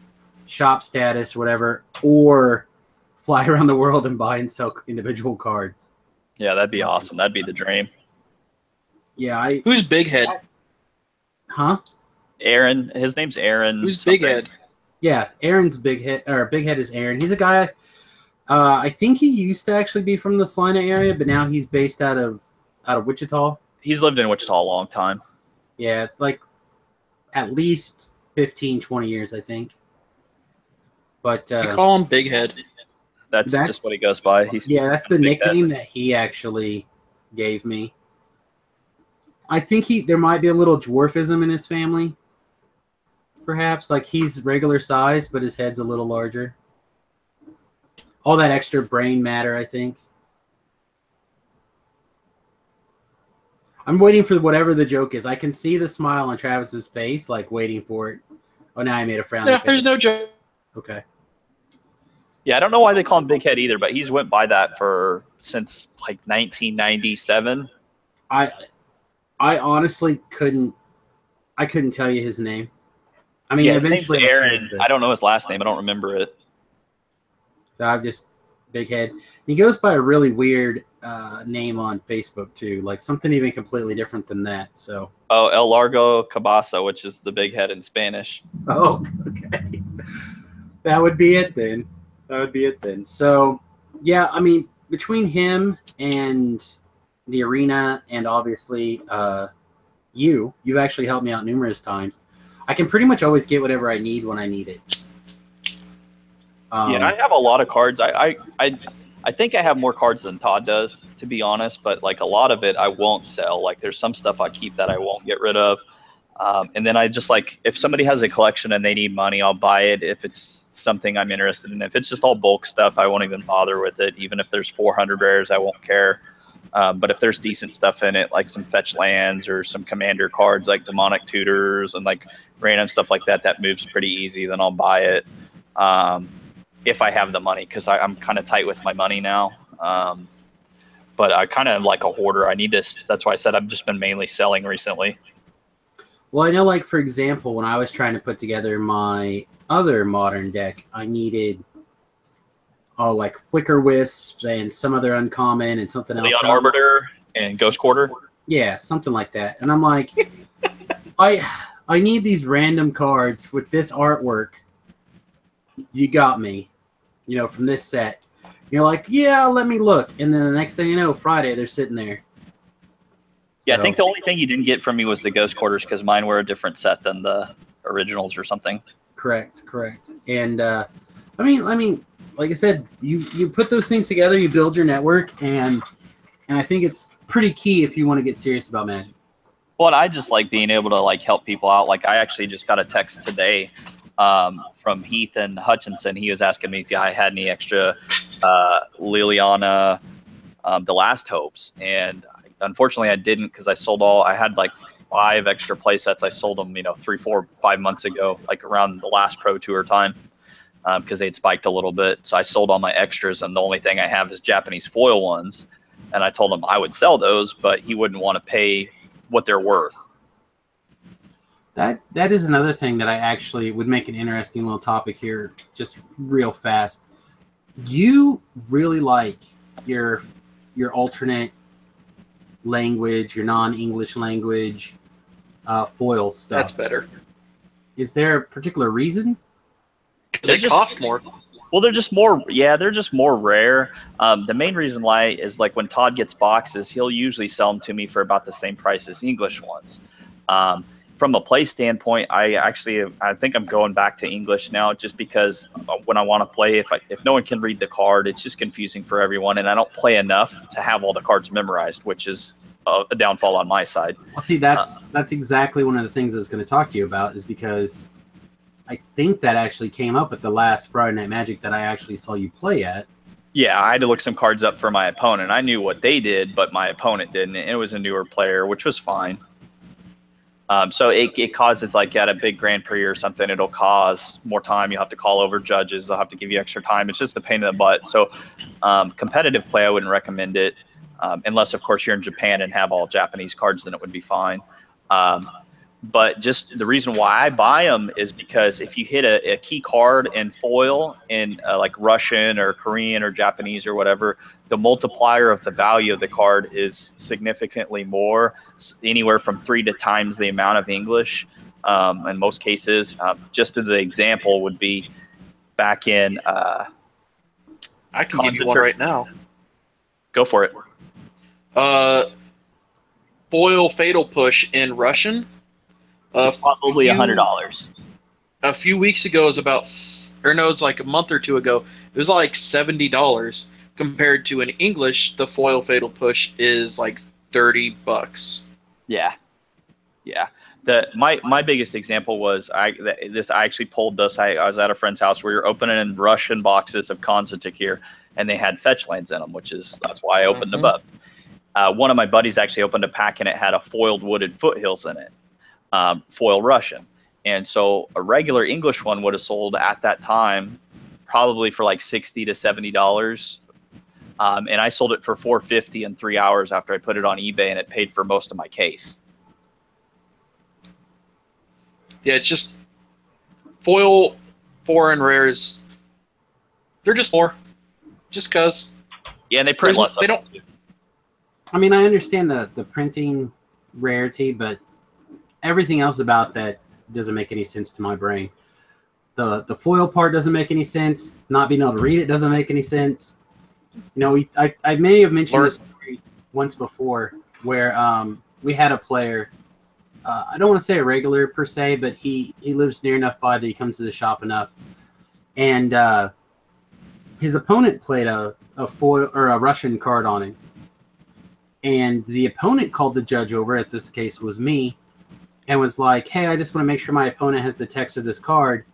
Speaker 1: shop status or whatever, or fly around the world and buy and sell individual cards.
Speaker 3: Yeah, that'd be awesome. That'd be the dream.
Speaker 1: Yeah,
Speaker 2: Who's Big Head?
Speaker 1: Huh?
Speaker 3: Aaron. His name's Aaron.
Speaker 2: Who's Big Head?
Speaker 1: Yeah, Aaron's Big Head, or Big Head is Aaron. He's a guy. I think he used to actually be from the Salina area, but now he's based out of Wichita.
Speaker 3: He's lived in Wichita a long time.
Speaker 1: Yeah, it's like at least 15, 20 years, I think. But
Speaker 2: you call him Big Head.
Speaker 3: That's just what he goes by.
Speaker 1: That's the nickname that he actually gave me. I think there might be a little dwarfism in his family. Perhaps. Like he's regular size, but his head's a little larger. All that extra brain matter, I think. I'm waiting for whatever the joke is. I can see the smile on Travis's face, like waiting for it. Oh, now I made a frowny
Speaker 2: Yeah,
Speaker 1: face.
Speaker 2: there's no joke.
Speaker 1: Okay.
Speaker 3: Yeah, I don't know why they call him Big Head either, but he's went by that since like 1997.
Speaker 1: I honestly couldn't tell you his name. I mean,
Speaker 3: Yeah, his name's
Speaker 1: eventually
Speaker 3: Aaron. I don't know his last name. I don't remember it.
Speaker 1: So I've just Big Head. He goes by a really weird name on Facebook too, like something even completely different than that. So
Speaker 3: Oh, El Largo Cabasa, which is the big head in Spanish.
Speaker 1: oh, okay, that would be it then. That would be it then. So yeah, I mean, between him and the arena, and obviously you've actually helped me out numerous times. I can pretty much always get whatever I need when I need it.
Speaker 3: Yeah, I have a lot of cards. I think I have more cards than Todd does, to be honest. But like a lot of it, I won't sell. Like there's some stuff I keep that I won't get rid of. And then I just like if somebody has a collection and they need money, I'll buy it if it's something I'm interested in. If it's just all bulk stuff, I won't even bother with it. Even if there's 400 rares, I won't care. But if there's decent stuff in it, like some fetch lands or some commander cards like demonic tutors and like random stuff like that, that moves pretty easy, then I'll buy it. If I have the money, because I'm kind of tight with my money now. But I kind of am like a hoarder. That's why I said I've just been mainly selling recently.
Speaker 1: Well, I know, like, for example, when I was trying to put together my other modern deck, I needed, like, Flicker Wisps and some other uncommon and something else.
Speaker 3: Leon Arbiter and Ghost Quarter?
Speaker 1: Yeah, something like that. And I'm like, I need these random cards with this artwork. You got me, from this set. You're like, yeah, let me look. And then the next thing you know, Friday, they're sitting there.
Speaker 3: Yeah, I think the only thing you didn't get from me was the Ghost Quarters because mine were a different set than the originals or something.
Speaker 1: Correct. And I mean, like I said, you put those things together, you build your network, and I think it's pretty key if you want to get serious about Magic.
Speaker 3: Well, and I just like being able to like help people out. Like I actually just got a text today from Heath and Hutchinson. He was asking me if I had any extra Liliana, The Last Hopes, and unfortunately I didn't because I sold all. I had like 5 extra play sets. I sold them, 3, 4, 5 months ago, like around the last Pro Tour time, because they'd spiked a little bit. So I sold all my extras, and the only thing I have is Japanese foil ones. And I told him I would sell those, but he wouldn't want to pay what they're worth.
Speaker 1: That is another thing that I actually would make an interesting little topic here, just real fast. Do you really like your alternate language, your non-English language foil stuff?
Speaker 2: That's better.
Speaker 1: Is there a particular reason?
Speaker 2: Because they cost more.
Speaker 3: Well, they're just more. Yeah, they're just more rare. The main reason why is like when Todd gets boxes, he'll usually sell them to me for about the same price as English ones. From a play standpoint, I think I'm going back to English now, just because when I want to play, if no one can read the card, it's just confusing for everyone, and I don't play enough to have all the cards memorized, which is a downfall on my side.
Speaker 1: Well, see, that's exactly one of the things I was going to talk to you about, is because I think that actually came up at the last Friday Night Magic that I actually saw you play at.
Speaker 3: Yeah, I had to look some cards up for my opponent. I knew what they did, but my opponent didn't. It was a newer player, which was fine. So it causes, like at a big Grand Prix or something, it'll cause more time. You'll have to call over judges. They'll have to give you extra time. It's just a pain in the butt. So competitive play, I wouldn't recommend it. Unless, of course, you're in Japan and have all Japanese cards, then it would be fine. But just the reason why I buy them is because if you hit a key card in foil in like Russian or Korean or Japanese or whatever, the multiplier of the value of the card is significantly more, anywhere from 3 to times the amount of English. In most cases, just as the example would be back in.
Speaker 2: I can give you one right now.
Speaker 3: Go for it.
Speaker 2: Foil Fatal Push in Russian.
Speaker 3: Probably $100.
Speaker 2: A few weeks ago, it was like a month or two ago, it was like $70. Compared to in English, the Foil Fatal Push is like $30.
Speaker 3: Yeah. My biggest example was I actually pulled this. I was at a friend's house. We were opening Russian boxes of Konstantin here, and they had fetch lands in them, that's why I opened them up. One of my buddies actually opened a pack, and it had a foiled Wooded Foothills in it, foil Russian. And so a regular English one would have sold at that time probably for like $60 to $70. And I sold it for $450 in 3 hours after I put it on eBay, and it paid for most of my case.
Speaker 2: Yeah, it's just foil foreign rares. They're just more, just cause.
Speaker 3: Yeah, and they print less.
Speaker 2: They don't.
Speaker 3: Too.
Speaker 1: I mean, I understand the printing rarity, but everything else about that doesn't make any sense to my brain. The foil part doesn't make any sense. Not being able to read it doesn't make any sense. You know, I may have mentioned this once before, where we had a player. I don't want to say a regular per se, but he lives near enough by that he comes to the shop enough. And his opponent played a foil or a Russian card on him. And the opponent called the judge over, at this case was me, and was like, hey, I just want to make sure my opponent has the text of this card.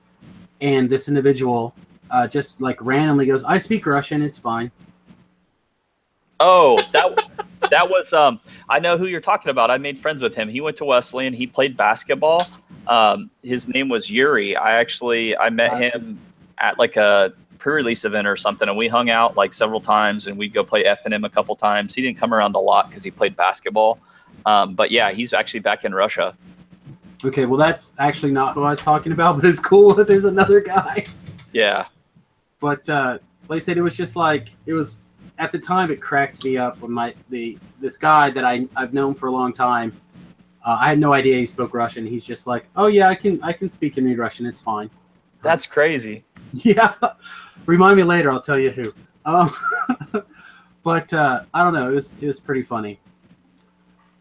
Speaker 1: And this individual just like randomly goes, I speak Russian, it's fine.
Speaker 3: Oh, that was I know who you're talking about. I made friends with him. He went to Wesleyan. He played basketball. His name was Yuri. I met him at like a pre-release event or something, and we hung out like several times, and we'd go play F&M a couple times. He didn't come around a lot because he played basketball. But yeah, he's actually back in Russia.
Speaker 1: Okay, well, that's actually not who I was talking about, but it's cool that there's another guy.
Speaker 3: Yeah.
Speaker 1: But like I said, it was just like, it was, at the time, it cracked me up when this guy that I've known for a long time, I had no idea he spoke Russian. He's just like, oh yeah, I can speak and read Russian. It's fine.
Speaker 3: That's crazy.
Speaker 1: Yeah. Remind me later. I'll tell you who. But I don't know. It was pretty funny.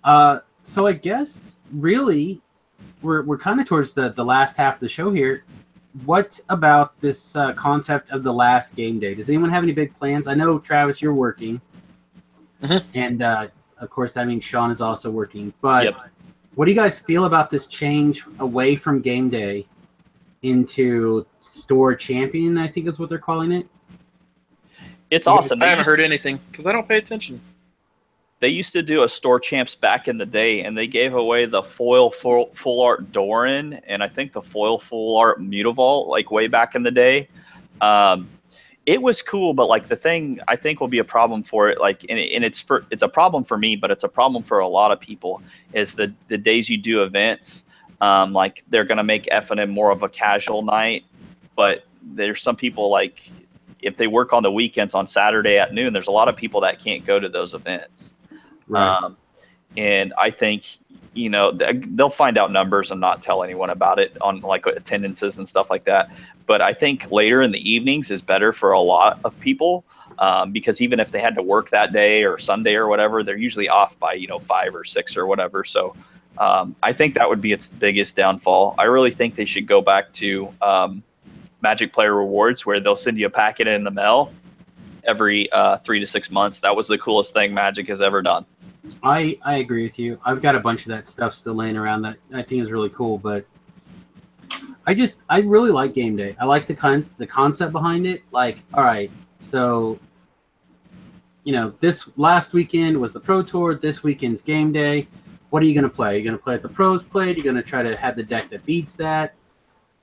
Speaker 1: So I guess really we're kind of towards the last half of the show here. What about this concept of the last game day? Does anyone have any big plans? I know, Travis, you're working.
Speaker 2: Mm-hmm.
Speaker 1: And, of course, that means Sean is also working. But
Speaker 3: Yep.
Speaker 1: What do you guys feel about this change away from game day into store champion, I think is what they're calling it?
Speaker 3: It's awesome.
Speaker 2: I haven't heard anything because I don't pay attention.
Speaker 3: They used to do a store champs back in the day, and they gave away the foil full art Doran and I think the foil full art Mutavault like way back in the day. It was cool, but like the thing I think will be a problem for it, like and it's a problem for me, but it's a problem for a lot of people, is the days you do events, like they're gonna make F&M more of a casual night, but there's some people like if they work on the weekends on Saturday at noon, there's a lot of people that can't go to those events.
Speaker 1: Right.
Speaker 3: And I think, they'll find out numbers and not tell anyone about it on like attendances and stuff like that. But I think later in the evenings is better for a lot of people, because even if they had to work that day or Sunday or whatever, they're usually off by, 5 or 6 or whatever. So I think that would be its biggest downfall. I really think they should go back to Magic Player Rewards, where they'll send you a packet in the mail every 3 to 6 months. That was the coolest thing Magic has ever done.
Speaker 1: I agree with you. I've got a bunch of that stuff still laying around that I think is really cool, but I really like game day. I like the concept behind it. Like, all right, so this last weekend was the Pro Tour. This weekend's game day. What are you going to play? Are you going to play at the pros played? You're going to try to have the deck that beats that.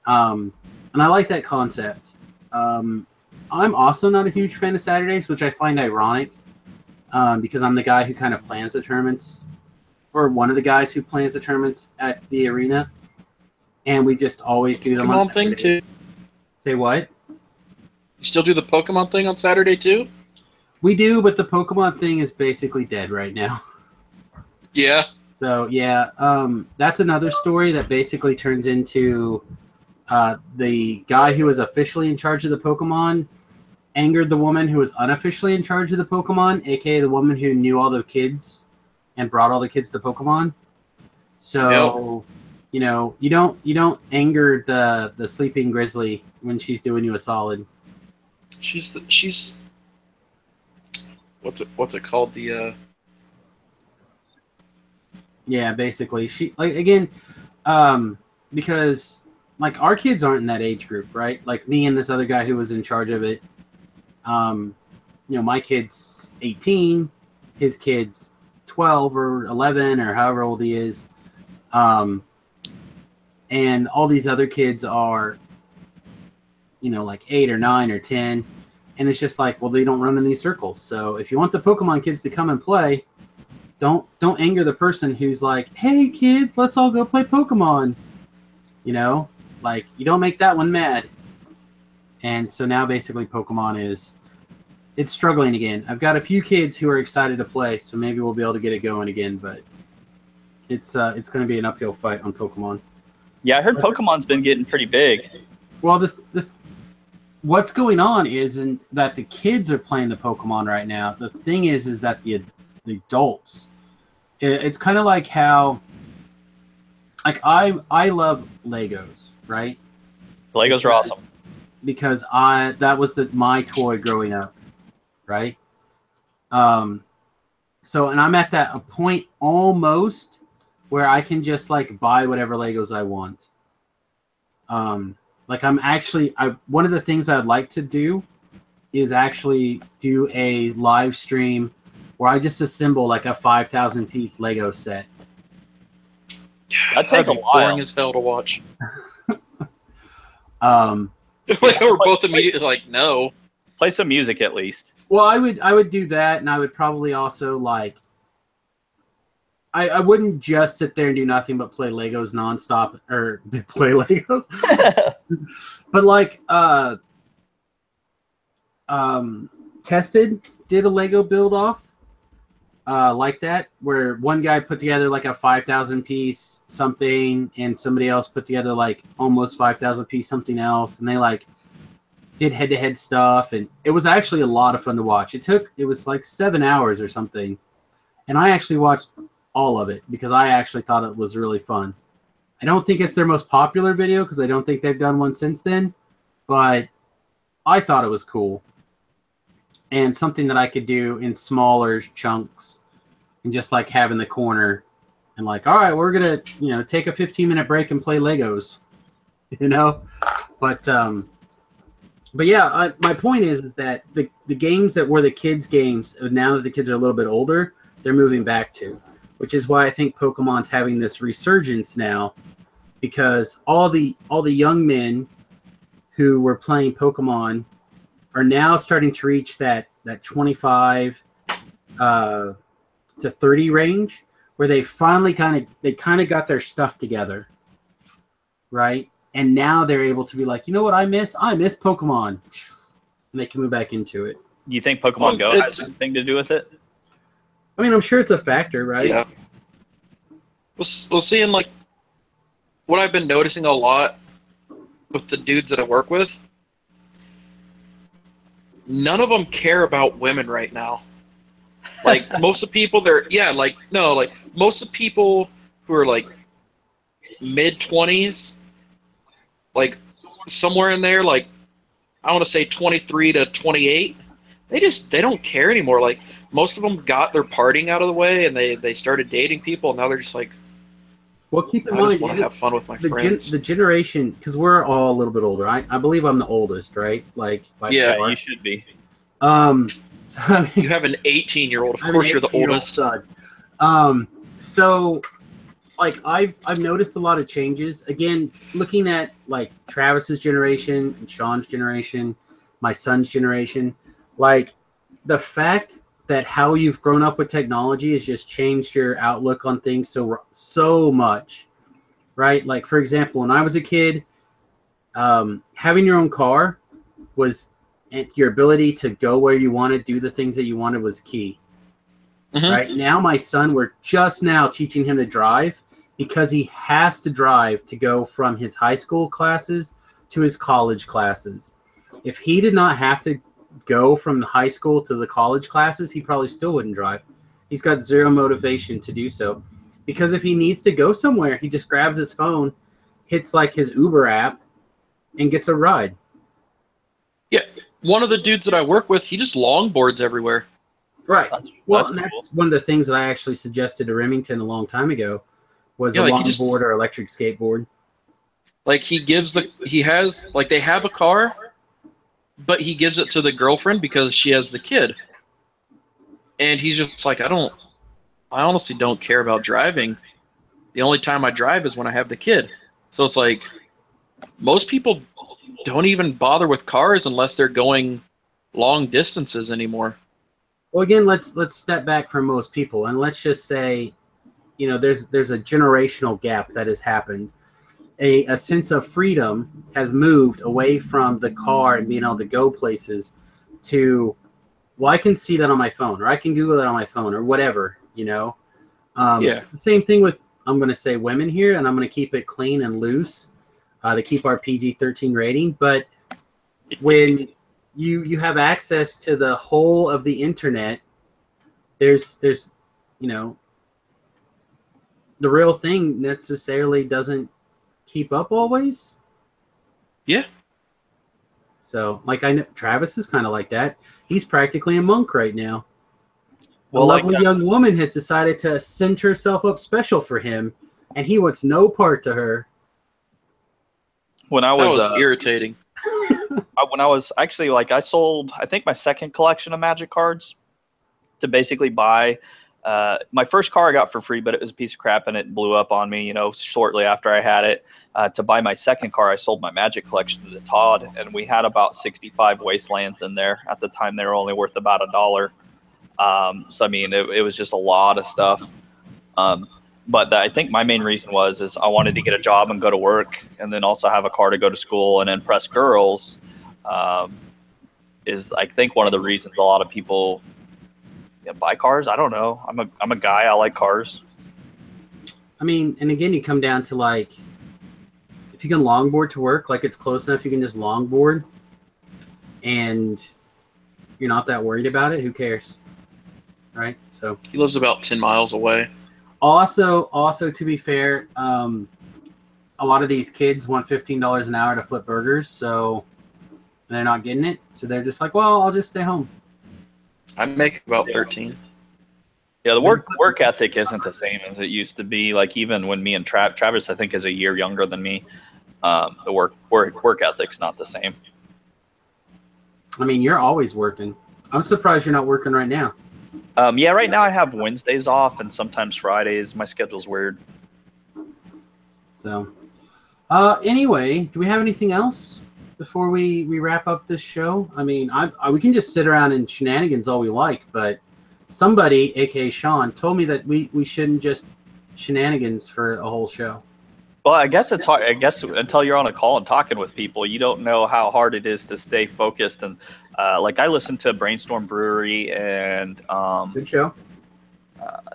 Speaker 1: And I like that concept. I'm also not a huge fan of Saturdays, which I find ironic, because I'm the guy who kind of plans the tournaments, or one of the guys who plans the tournaments at the arena, and we just always do them on Saturdays.
Speaker 2: Thing too.
Speaker 1: Say what?
Speaker 2: You still do the Pokemon thing on Saturday too?
Speaker 1: We do, but the Pokemon thing is basically dead right now.
Speaker 2: Yeah.
Speaker 1: So yeah, that's another story that basically turns into the guy who was officially in charge of the Pokemon angered the woman who was unofficially in charge of the Pokemon, aka the woman who knew all the kids and brought all the kids to Pokemon. So, you don't anger the sleeping grizzly when she's doing you a solid.
Speaker 2: She's what's it called?
Speaker 1: Yeah, basically she because like our kids aren't in that age group, right? Like me and this other guy who was in charge of it. My kid's 18, his kid's 12 or 11 or however old he is. and all these other kids are, you know, like 8 or 9 or 10, and it's just like, well, they don't run in these circles. So if you want the Pokemon kids to come and play, don't anger the person who's like, hey kids, let's all go play Pokemon. You know, like, you don't make that one mad. And so now basically Pokemon it's struggling again. I've got a few kids who are excited to play, so maybe we'll be able to get it going again, but it's going to be an uphill fight on Pokemon.
Speaker 3: Yeah, I heard Pokemon's been getting pretty big.
Speaker 1: Well, what's going on isn't that the kids are playing the Pokemon right now. The thing is that the adults, it's kind of like how, like, I love Legos, right?
Speaker 3: Legos are awesome.
Speaker 1: Because that was my toy growing up, right? So, and I'm at that point almost where I can just like buy whatever Legos I want. Like, one of the things I'd like to do is actually do a live stream where I just assemble like a 5,000 piece Lego set.
Speaker 3: That'd take a while.
Speaker 2: Boring as hell to watch.
Speaker 1: Like,
Speaker 2: we're both immediately like, no.
Speaker 3: Play some music at least.
Speaker 1: Well, I would do that, and I would probably also like. I wouldn't just sit there and do nothing but play Legos nonstop, or play Legos. But like, Tested did a Lego build off, like that, where one guy put together like a 5,000 piece something, and somebody else put together like almost 5,000 piece something else, and they like did head-to-head stuff, and it was actually a lot of fun to watch. It was like 7 hours or something, and I actually watched all of it because I actually thought it was really fun. I don't think it's their most popular video because I don't think they've done one since then, but I thought it was cool and something that I could do in smaller chunks and just like have in the corner and like, all right, we're gonna, you know, take a 15-minute break and play Legos, you know. But yeah, my point is that the games that were the kids' games, now that the kids are a little bit older, they're moving back to, which is why I think Pokemon's having this resurgence now, because all the young men who were playing Pokemon are now starting to reach that 25 to 30 range, where they finally kind of got their stuff together, right? And now they're able to be like, you know what I miss? I miss Pokemon. And they can move back into it.
Speaker 3: You think Pokemon Go has anything to do with it?
Speaker 1: I mean, I'm sure it's a factor, right?
Speaker 2: Yeah. Well, seeing like what I've been noticing a lot with the dudes that I work with, none of them care about women right now. Like, most of the people, most of the people who are like mid-20s, like somewhere in there, like I want to say 23 to 28, they don't care anymore. Like, most of them got their partying out of the way and they started dating people, and now they're just like,
Speaker 1: well, keep in
Speaker 2: I
Speaker 1: mind,
Speaker 2: just want to have fun with my friends.
Speaker 1: The generation, because we're all a little bit older. I believe I'm the oldest, right? Like, by far.
Speaker 3: You should be.
Speaker 1: So, I mean,
Speaker 2: You have an 18-year-old. Of course, you're the oldest.
Speaker 1: Son. So, like, I've noticed a lot of changes. Again, looking at like Travis's generation and Sean's generation, my son's generation, like the fact that how you've grown up with technology has just changed your outlook on things so much, right? Like, for example, when I was a kid, having your own car was, your ability to go where you wanted, do the things that you wanted, was key. Mm-hmm. Right now, my son, we're just now teaching him to drive because he has to drive to go from his high school classes to his college classes. If he did not have to go from the high school to the college classes, he probably still wouldn't drive. He's got zero motivation to do so, because if he needs to go somewhere, he just grabs his phone, hits like his Uber app, and gets a ride.
Speaker 2: Yeah, one of the dudes that I work with, he just longboards everywhere.
Speaker 1: Right. That's cool. One of the things that I actually suggested to Remington a long time ago was a longboard or electric skateboard.
Speaker 2: Like, they have a car, but he gives it to the girlfriend because she has the kid. And he's just like, I honestly don't care about driving. The only time I drive is when I have the kid. So it's like most people don't even bother with cars unless they're going long distances anymore.
Speaker 1: Well, again, let's step back from most people, and let's just say, there's a generational gap that has happened. A sense of freedom has moved away from the car and being able to go places to, well, I can see that on my phone, or I can Google that on my phone, or whatever,
Speaker 2: Yeah.
Speaker 1: The same thing with, I'm going to say women here, and I'm going to keep it clean and loose to keep our PG-13 rating. But when you have access to the whole of the internet, there's the real thing necessarily doesn't keep up always.
Speaker 2: Yeah.
Speaker 1: So, like, I know Travis is kind of like that. He's practically a monk right now. A
Speaker 3: Well,
Speaker 1: lovely young woman has decided to send herself up special for him, and he wants no part to her.
Speaker 3: When I
Speaker 2: That
Speaker 3: was,
Speaker 2: was irritating.
Speaker 3: when I was actually I sold, I think, my second collection of Magic cards to basically buy. My first car I got for free, but it was a piece of crap and it blew up on me, shortly after I had it. To buy my second car, I sold my Magic collection to Todd, and we had about 65 Wastelands in there. At the time, they were only worth about $1. So, I mean, it was just a lot of stuff. But I think my main reason is I wanted to get a job and go to work, and then also have a car to go to school and impress girls. Is, I think, one of the reasons a lot of people buy cars. I don't know. I'm a guy. I like cars.
Speaker 1: I mean, and again, you come down to, like, if you can longboard to work, like, it's close enough you can just longboard, and you're not that worried about it. Who cares, right? So
Speaker 2: He lives about 10 miles away.
Speaker 1: Also, to be fair, a lot of these kids want $15 an hour to flip burgers, so they're not getting it. So they're just like, well, I'll just stay home.
Speaker 2: I make about 13.
Speaker 3: Yeah, the work ethic isn't the same as it used to be. Like, even when me and Travis, I think, is a year younger than me, the work ethic's not the same.
Speaker 1: I mean, you're always working. I'm surprised you're not working right now.
Speaker 3: Yeah, right now I have Wednesdays off and sometimes Fridays. My schedule's weird.
Speaker 1: So, anyway, do we have anything else before we wrap up this show? I mean, we can just sit around and shenanigans all we like, but somebody, aka Sean, told me that we shouldn't just shenanigans for a whole show.
Speaker 3: Well, I guess it's hard. I guess until you're on a call and talking with people, you don't know how hard it is to stay focused. And like, I listened to Brainstorm Brewery, and
Speaker 1: Good show.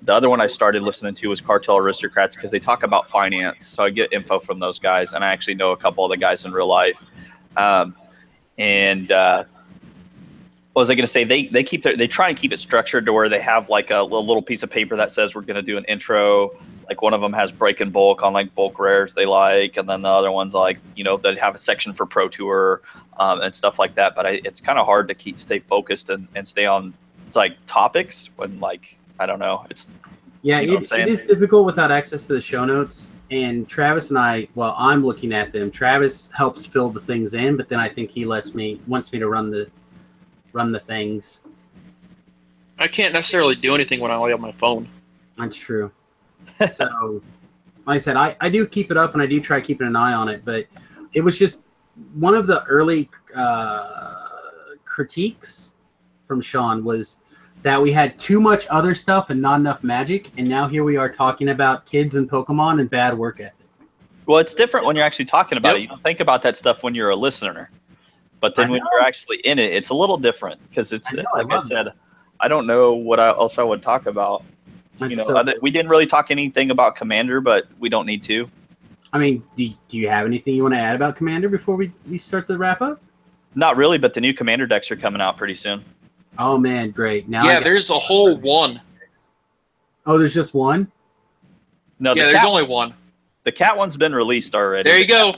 Speaker 3: The other one I started listening to was Cartel Aristocrats, because they talk about finance. So I get info from those guys, and I actually know a couple of the guys in real life. What was I going to say? They try and keep it structured to where they have like a little piece of paper that says we're going to do an intro. Like, one of them has break and bulk on like bulk rares they like, and then the other one's like, they have a section for Pro Tour and stuff like that. But it's kind of hard to stay focused and stay on like topics when, like, I don't know. It's
Speaker 1: it is difficult without access to the show notes. And Travis and I, well, I'm looking at them. Travis helps fill the things in, but then I think he wants me to run the things.
Speaker 2: I can't necessarily do anything when I only have my phone.
Speaker 1: That's true. So, like I said, I do keep it up, and I do try keeping an eye on it, but it was just one of the early critiques from Sean was that we had too much other stuff and not enough Magic, and now here we are talking about kids and Pokemon and bad work ethic.
Speaker 3: Well, it's different when you're actually talking about it. You don't think about that stuff when you're a listener. But then when you're actually in it, it's a little different, because it's, like I said, I don't know what else I would talk about. We didn't really talk anything about Commander, but we don't need to.
Speaker 1: I mean, do you have anything you want to add about Commander before we start the wrap up?
Speaker 3: Not really, but the new Commander decks are coming out pretty soon.
Speaker 1: Oh man, great! Now
Speaker 2: there's a whole one.
Speaker 1: Oh, there's just one?
Speaker 3: No,
Speaker 2: there's only one.
Speaker 3: The cat one's been released already.
Speaker 2: There you go.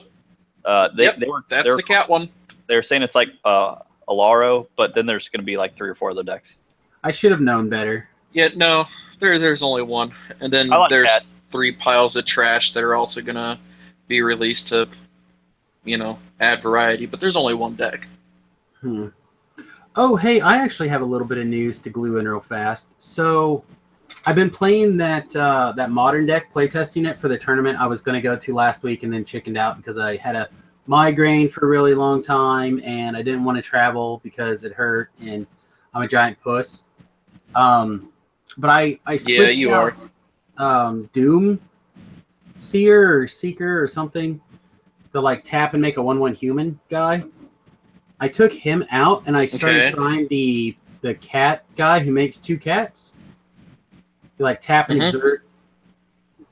Speaker 3: That's
Speaker 2: the cat one.
Speaker 3: They're saying it's like Alaro, but then there's going to be like 3 or 4 other decks.
Speaker 1: I should have known better.
Speaker 2: Yeah, no, there's only one, and then there's cats. 3 piles of trash that are also going to be released to, add variety. But there's only one deck.
Speaker 1: Oh, hey, I actually have a little bit of news to glue in real fast. So, I've been playing that modern deck, playtesting it for the tournament I was going to go to last week, and then chickened out because I had a migraine for a really long time, and I didn't want to travel because it hurt, and I'm a giant puss. But I switched out Doom Seeker or something, the like tap and make a 1/1 human guy. I took him out and I started trying the cat guy who makes 2 cats. You like tap and exert.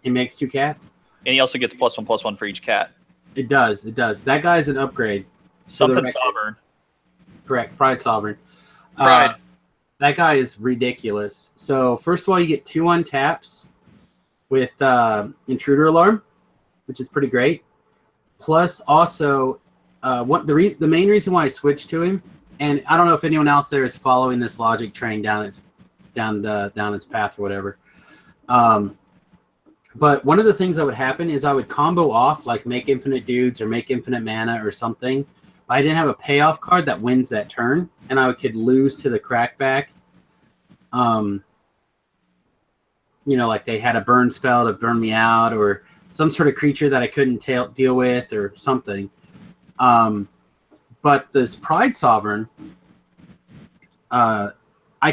Speaker 1: It makes 2 cats.
Speaker 3: And he also gets +1/+1 for each cat.
Speaker 1: It does. That guy's an upgrade.
Speaker 3: Something Sovereign.
Speaker 1: Correct. Pride Sovereign.
Speaker 2: Pride.
Speaker 1: That guy is ridiculous. So first of all, you get 2 untaps with Intruder Alarm, which is pretty great. Plus, also, the main reason why I switched to him, and I don't know if anyone else there is following this logic train down its path or whatever. But one of the things that would happen is I would combo off, like make infinite dudes or make infinite mana or something. But I didn't have a payoff card that wins that turn, and I could lose to the crackback. Like they had a burn spell to burn me out, or some sort of creature that I couldn't deal with, or something. But this Pride Sovereign, I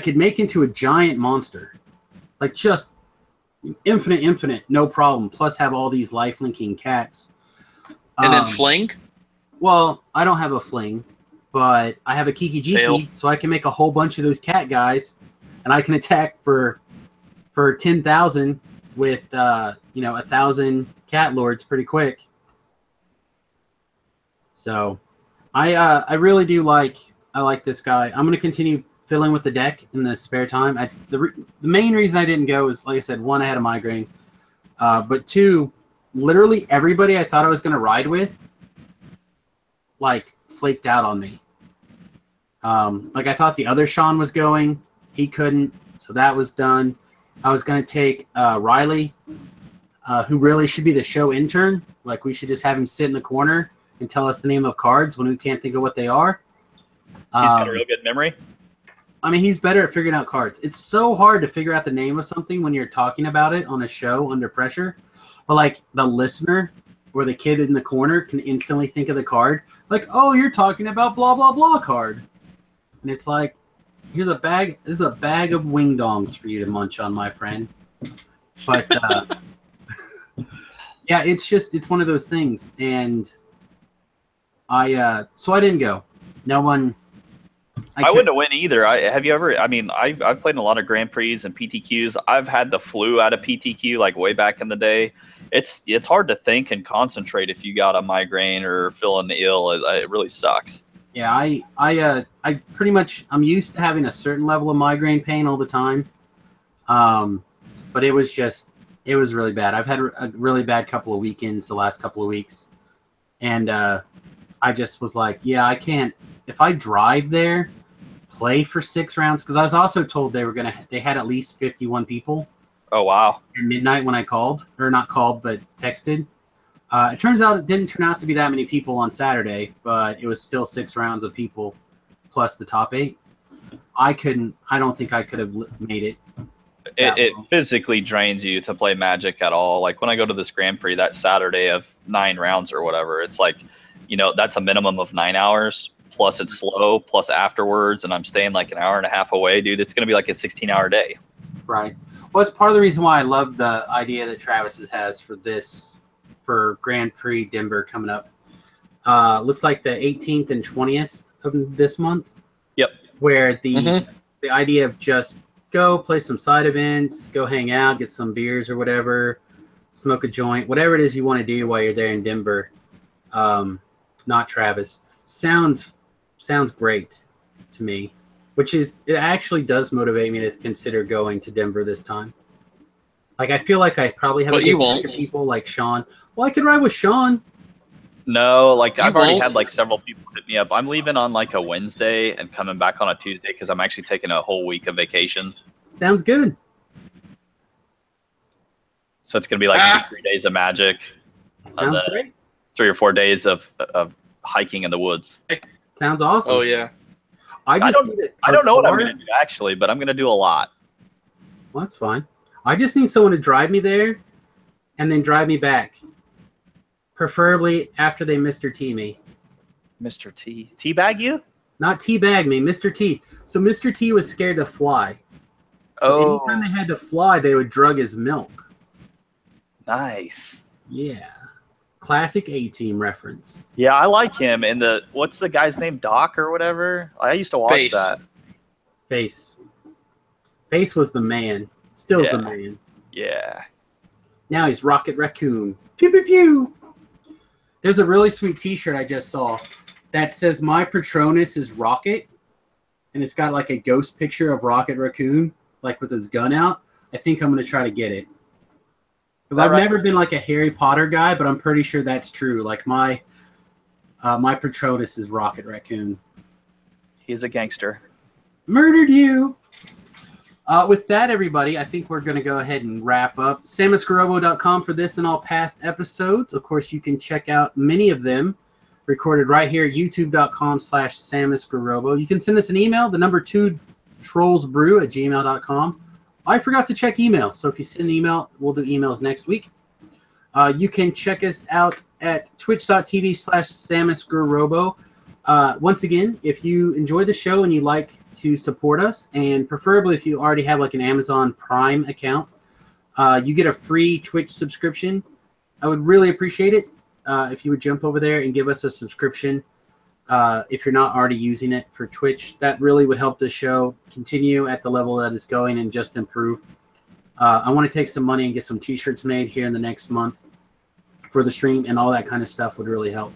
Speaker 1: could make into a giant monster, like just infinite, no problem. Plus, have all these life-linking cats,
Speaker 2: and then fling.
Speaker 1: Well, I don't have a fling, but I have a Kiki Jiki, so I can make a whole bunch of those cat guys, and I can attack for 10,000 with 1,000 cat lords pretty quick. So, I really do like this guy. I'm going to continue filling with the deck in the spare time. The main reason I didn't go is, like I said, 1, I had a migraine, but 2, literally everybody I thought I was going to ride with, like, flaked out on me. Like I thought the other Sean was going, he couldn't, so that was done. I was going to take Riley, who really should be the show intern. Like, we should just have him sit in the corner and tell us the name of cards when we can't think of what they are.
Speaker 3: He's got a real good memory.
Speaker 1: I mean, he's better at figuring out cards. It's so hard to figure out the name of something when you're talking about it on a show under pressure. But, like, the listener or the kid in the corner can instantly think of the card. Like, oh, you're talking about blah, blah, blah card. And it's like, here's a bag of wing dongs for you to munch on, my friend. But, yeah, it's one of those things. And so I didn't go. No one.
Speaker 3: I wouldn't have went either. I've played in a lot of Grand Prix and PTQs. I've had the flu out of PTQ like way back in the day. It's hard to think and concentrate if you got a migraine or feeling ill. It really sucks.
Speaker 1: Yeah, I pretty much, I'm used to having a certain level of migraine pain all the time. But it was really bad. I've had a really bad couple of weekends the last couple of weeks. And I just was like, yeah, I can't, if I drive there, play for 6 rounds, because I was also told they had at least 51 people.
Speaker 3: Oh, wow.
Speaker 1: At midnight when I called, or not called, but texted. It turns out it didn't turn out to be that many people on Saturday, but it was still 6 rounds of people plus the top 8. I don't think I could have made it.
Speaker 3: It physically drains you to play Magic at all. Like when I go to this Grand Prix that Saturday of 9 rounds or whatever, it's like, that's a minimum of 9 hours. Plus it's slow, plus afterwards, and I'm staying like an hour and a half away, dude. It's going to be like a 16-hour day.
Speaker 1: Right. Well, it's part of the reason why I love the idea that Travis has for Grand Prix Denver coming up. Looks like the 18th and 20th of this month.
Speaker 3: Yep.
Speaker 1: Where the idea of just go play some side events, go hang out, get some beers or whatever, smoke a joint, whatever it is you want to do while you're there in Denver. Not Travis. Sounds great to me, it actually does motivate me to consider going to Denver this time. Like, I feel like I probably have a good group of people like Sean. Well, I could ride with Sean.
Speaker 3: No, like I've already had like several people hit me up. I'm leaving on like a Wednesday and coming back on a Tuesday because I'm actually taking a whole week of vacation.
Speaker 1: Sounds good.
Speaker 3: So it's gonna be like 3 days of Magic.
Speaker 1: Sounds great.
Speaker 3: 3 or 4 days of hiking in the woods.
Speaker 2: Sounds awesome. Oh yeah.
Speaker 3: I don't know what I'm gonna do actually, but I'm gonna do a lot.
Speaker 1: Well, that's fine. I just need someone to drive me there and then drive me back. Preferably after they Mr. T me.
Speaker 3: Mr. T. Teabag you?
Speaker 1: Not teabag me, Mr. T. So Mr. T was scared to fly. So anytime they had to fly, they would drug his milk.
Speaker 3: Nice.
Speaker 1: Yeah. Classic A-Team reference.
Speaker 3: Yeah, I like him. And what's the guy's name? Doc or whatever? I used to watch that.
Speaker 1: Face was the man. Still is the man.
Speaker 3: Yeah.
Speaker 1: Now he's Rocket Raccoon. Pew, pew, pew. There's a really sweet t-shirt I just saw that says my Patronus is Rocket. And it's got like a ghost picture of Rocket Raccoon, like with his gun out. I think I'm going to try to get it. Because I've never been like a Harry Potter guy, but I'm pretty sure that's true. Like my Patronus is Rocket Raccoon.
Speaker 3: He's a gangster.
Speaker 1: Murdered you. With that, everybody, I think we're going to go ahead and wrap up. SamusGarobo.com for this and all past episodes. Of course, you can check out many of them recorded right here, youtube.com/SamusGarobo. You can send us an email, the number 2trollsbrew@gmail.com. I forgot to check emails, so if you send an email, we'll do emails next week. You can check us out at twitch.tv/SamusGarobo. Once again, if you enjoy the show and you like to support us, and preferably if you already have like an Amazon Prime account, you get a free Twitch subscription. I would really appreciate it if you would jump over there and give us a subscription. If you're not already using it for Twitch, that really would help the show continue at the level that it's going and just improve. I want to take some money and get some t-shirts made here in the next month for the stream, and all that kind of stuff would really help.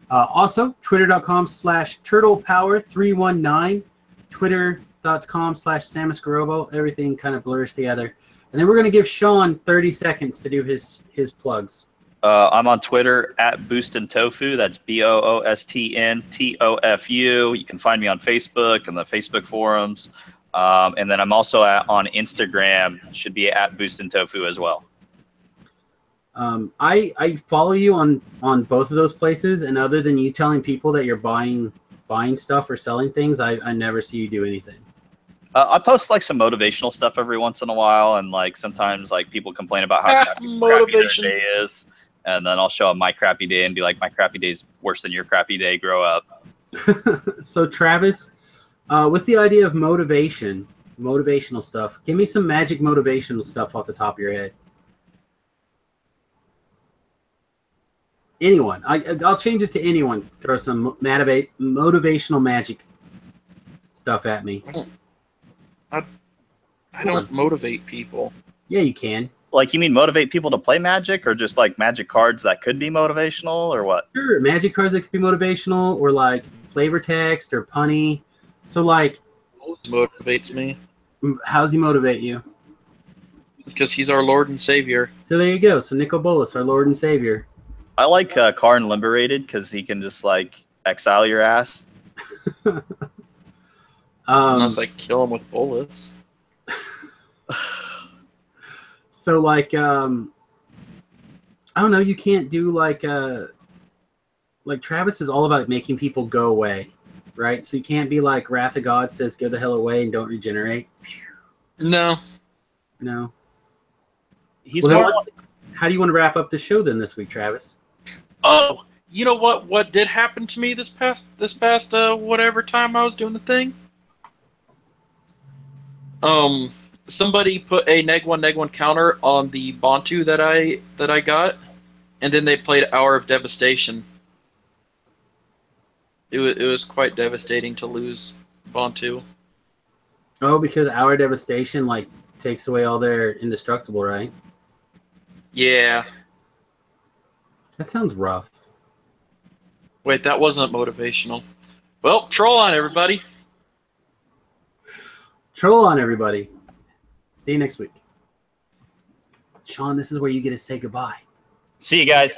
Speaker 1: Also, twitter.com/turtlepower319, twitter.com/SamusGarobo. Everything kind of blurs together. And then we're going to give Sean 30 seconds to do his plugs.
Speaker 3: I'm on Twitter at BoostinTofu. That's BOOSTNTOFU. You can find me on Facebook and the Facebook forums. And then I'm also on Instagram. Should be at BoostinTofu as well.
Speaker 1: I follow you on both of those places, and other than you telling people that you're buying stuff or selling things, I never see you do anything.
Speaker 3: I post like some motivational stuff every once in a while, and like sometimes like people complain about how crappy their day is. And then I'll show them my crappy day and be like, my crappy day's worse than your crappy day. Grow up.
Speaker 1: So, Travis, with the idea of motivational stuff, give me some magic motivational stuff off the top of your head. Anyone. I'll change it to anyone. Throw some motivational magic stuff at me.
Speaker 2: I don't motivate people.
Speaker 1: Yeah, you can.
Speaker 3: Like, you mean motivate people to play Magic, or just like Magic cards that could be motivational, or what?
Speaker 1: Sure, Magic cards that could be motivational, or like flavor text or punny. So like,
Speaker 2: motivates me.
Speaker 1: How's he motivate you?
Speaker 2: Because he's our Lord and Savior.
Speaker 1: So there you go. So Nicol Bolas, our Lord and Savior.
Speaker 3: I like Karn Liberated because he can just like exile your ass.
Speaker 2: Unless I kill him with bullets.
Speaker 1: So like I don't know, you can't do like Travis is all about making people go away, right? So you can't be like Wrath of God says go the hell away and don't regenerate.
Speaker 2: No.
Speaker 3: He's more
Speaker 1: how do you want to wrap up the show then this week, Travis?
Speaker 2: Oh, you know what? What did happen to me this past whatever time I was doing the thing? Somebody put a neg1 counter on the Bantu that I got, and then they played Hour of Devastation. It was quite devastating to lose Bantu.
Speaker 1: Oh, because Hour of Devastation like takes away all their indestructible, right?
Speaker 2: Yeah.
Speaker 1: That sounds rough.
Speaker 2: Wait, that wasn't motivational. Well, troll on, everybody.
Speaker 1: Troll on, everybody. See you next week. Sean, this is where you get to say goodbye.
Speaker 3: See you guys.